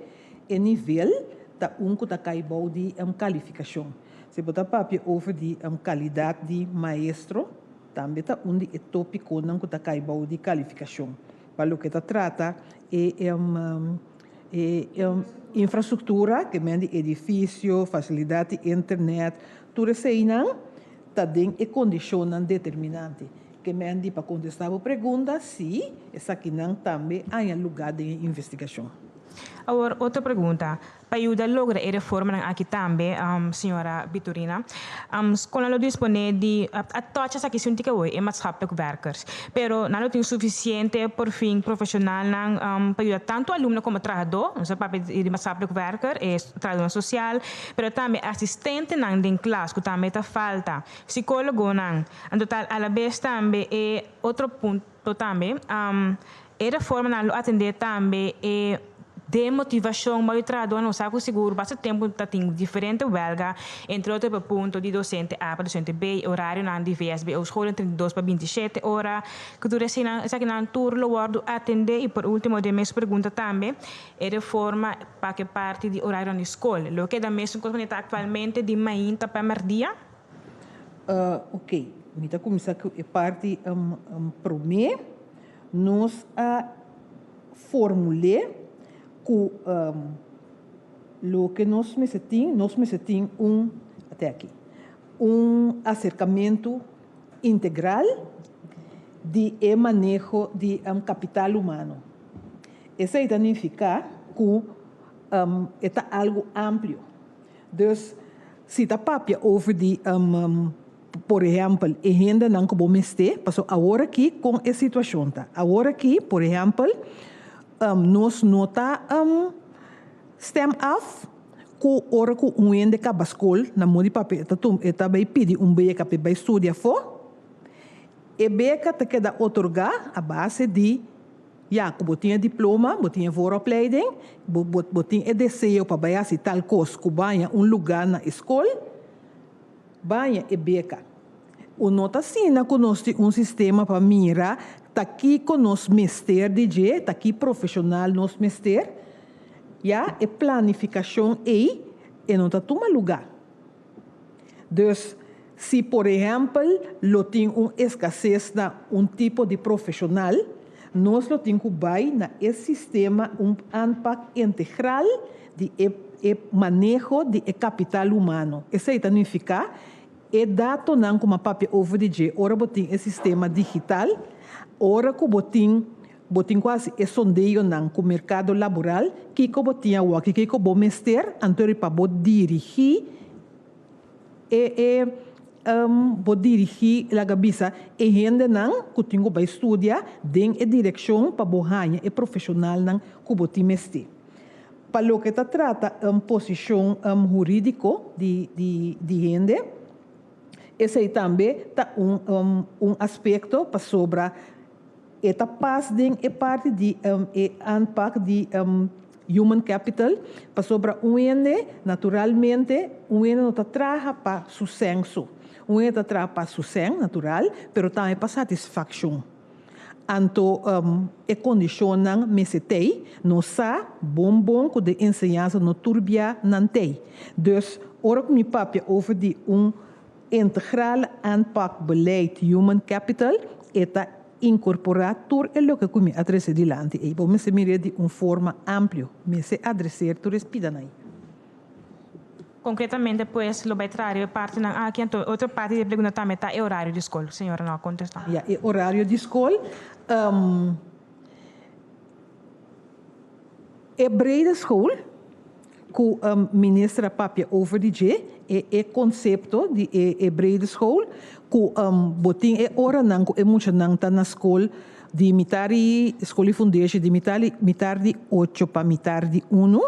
e nível da que está cai Baudi qualificação. Se botar papel over de qualidade de maestro, também está é tópico não que está cai Baudi qualificação. Para o que se trata infraestrutura, que mende edifício, facilidade, internet, tudo isso aí está dentro de condição determinante. Que mende para contestar a pergunta, sim, essa aqui também há lugar de investigação. Agora, outra pergunta. Para ajudar a lograr a reforma aqui também, senhora Vitorina, quando nós disponemos de todas as questões que hoje é maatschappelijk werkers, pero não tem suficiente por fim profissional para ajudar tanto aluno como trabalhador, não papel de maatschappelijk werker, é trabalhador social, pero também assistente em classe, que também está falta, psicólogo não, em total, a la vez também é outro ponto também, a reforma não atender também é de motivação, mas o trabalhador não sabe seguro, basta tempo tem diferente huelga, entre outros pontos de docente A para docente B, horário na de VSB, ou escola 32 para 27 horas, que tu recém que não turno guardo atender e por último de minha pergunta também, é reforma para que parte de horário na escola, o que da mesma coisa atualmente de manhã para merdia? Ok, então começar com a parte primeiro, nós formular lo que nós me sentimos até aqui acercamento integral de manejo de capital humano. Isso significa que é algo amplo. Então, se está papia over de por exemplo, a renda não que vamos ter, passou agora aqui com a situação tá. Agora aqui, por exemplo, nós nota stem af ku ora ku uende ka baskol na modi papel tá bem pedir beca para estudar for e beca te queda otorgar a base de que botinha diploma, botinha vooropleiding, botinha desejo para vai assim tal coisa, que banha lugar na escola, banha e beca. O nota assim na conosco sistema para mirar tá aqui com nós mestre DJ, tá aqui profissional nós mestre, e planificação e não tá toma lugar. Então, se por exemplo, lo tem escassez na tipo de profissional, nós lo tem que vai na esse sistema impact integral de manejo de capital humano. Isso significa dado não como papel over DJ, ora botin esse sistema digital. Ora que botin quase sondeio não com o mercado laboral, que botin o que bo mester, anterior para bo dirigir bo dirigir la cabeça e rende não que tinha para estudar den a direção para bo ganhar e profissional não que botin mester. Para o que se trata posição jurídico de rende, esse aí também está aspecto para sobre esta parte é parte de impact de human capital para sobre naturalmente não trabalha para sucesso, está trabalha para sucesso natural, pero também para satisfação. Anto e condicionam mesetei, no sa bom com de ensinança no turbia nantei. Dus, ora que me papia over die integrale aanpakbeleid human capital, eta incorporar tur e lo que come adresse di lanti. E bom, se mire di forma amplo, me se adresser tu respidanai. Concretamente, pues, lo vai trazer parte na aqui, então, outra parte de pergunta também tá é horário de escola, senhora, não contestar. Ja, e horário de escola. É brede school, que ministra papia over de G, é conceito de brede school, que botin é hora não, é muito não tá na escola de mitari, escola fundation de mitari 8 para mitari 1.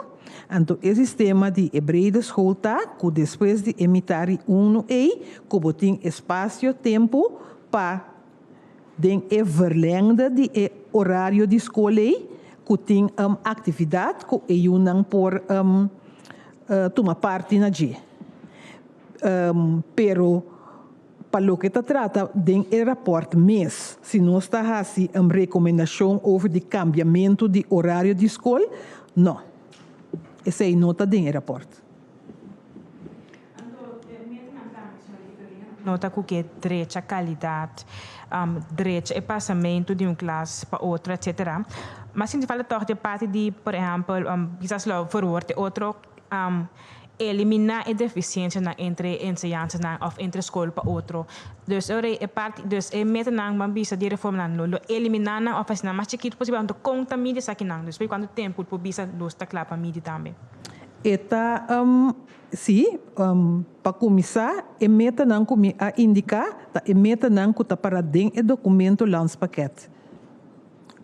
Então, o sistema de brede school tá, que depois de mitari 1 que botin espaço, tempo para den verlengde de horário de escola que tem atividade que ayudam por tomar parte na G. Pero para o que se trata den rapport mês, se não está assim recomendação over de cambiamento de horário de escola, não. Essa é a nota den rapport. Nota que direito à qualidade, direito ao passamento de classe para outra, etc. Mas se fala toch de parte de, por exemplo, quizás lo verwoord outro, eliminar a deficiência entre ensinanças ou entre escola para outro. Dus é parte, dus é meta nang bisa de reforma nang lo eliminar na oficina mais chiquito possível então conta mídia aqui nang. Dus quanto tempo por bisa dos tá claro para mídia também. Eta sim, para começar, é meta não comi a indicar, tá é meta não que tá para dentro é documento lance paquete.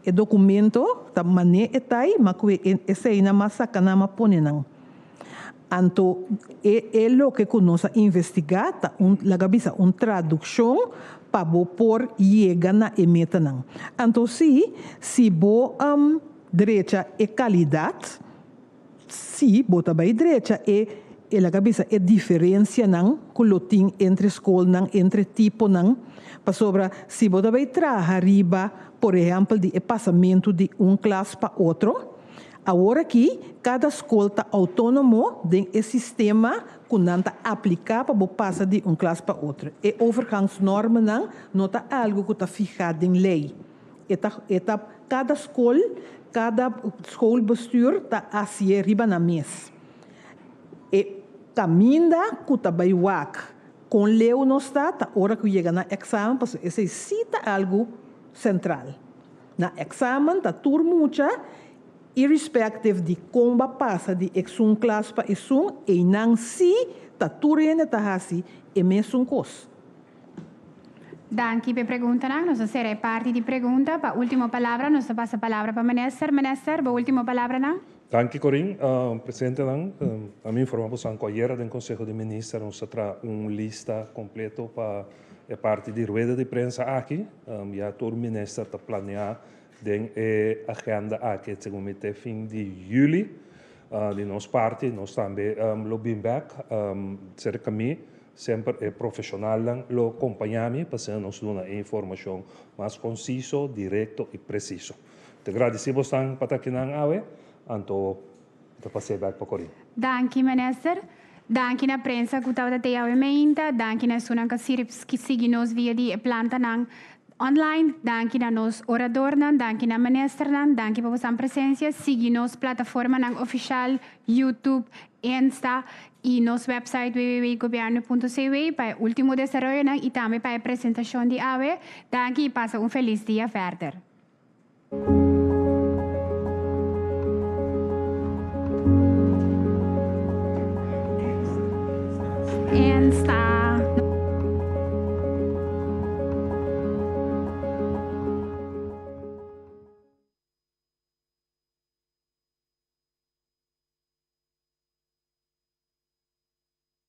É documento tá mané etai, mas que essa aí na massa cana ma pone não. Anto é lo que nós investigar tá la gabisa tradução para bo por llegar na meta não. Anto se bo direita é qualidade, se bota bem direita é la cabeça é diferença não colotim entre escola não entre tipo não para sobra se bota bem trabalhar riba por exemplo de passamento de classe para outro agora aqui cada escola está autônomo dentro sistema que não está aplicar para passar de classe para outra e overgangsnorma não está algo que está fixado em lei eta cada schoolbestuur está assim riba na mesa e caminha que está bem wak com leu não está hora que chega na exame para esse cita algo central na exame está turmucha irrespective de como passa de exum classe para exum e não se está turene está assim e mesmo coisa. Danke per pergunta. Nossa será parte de pergunta. Para última palavra, nós passa a palavra para Minister. Minister, para última palavra, não? Danke, Corinne. Presidente, a mim informamos que ayer do Conselho de Ministros nós traz lista completa para a parte de rueda de prensa aqui. Já todo o Ministro está planeando a agenda aqui, segundo o fim de julho. De nossa parte, nós também lobbying back, cerca de mim. Sempre é profissional, lo acompanhamos para nos dar uma informação mais concisa, direta e precisa. Te agradecemos tanto para aqui na AWE, então, te passei back para Corinne. Danke, Minister. Danke na prensa que estava até a emenda. Danke na sua que sigue nos via de planta online. Danke na nos orador, danke na Minister, danke para vossa presença. Sigue nos plataforma oficial, YouTube, Insta e nosso website www.governo.cw para o último desenvolvimento e também para a apresentação de AWE. Danke e passa feliz dia verder.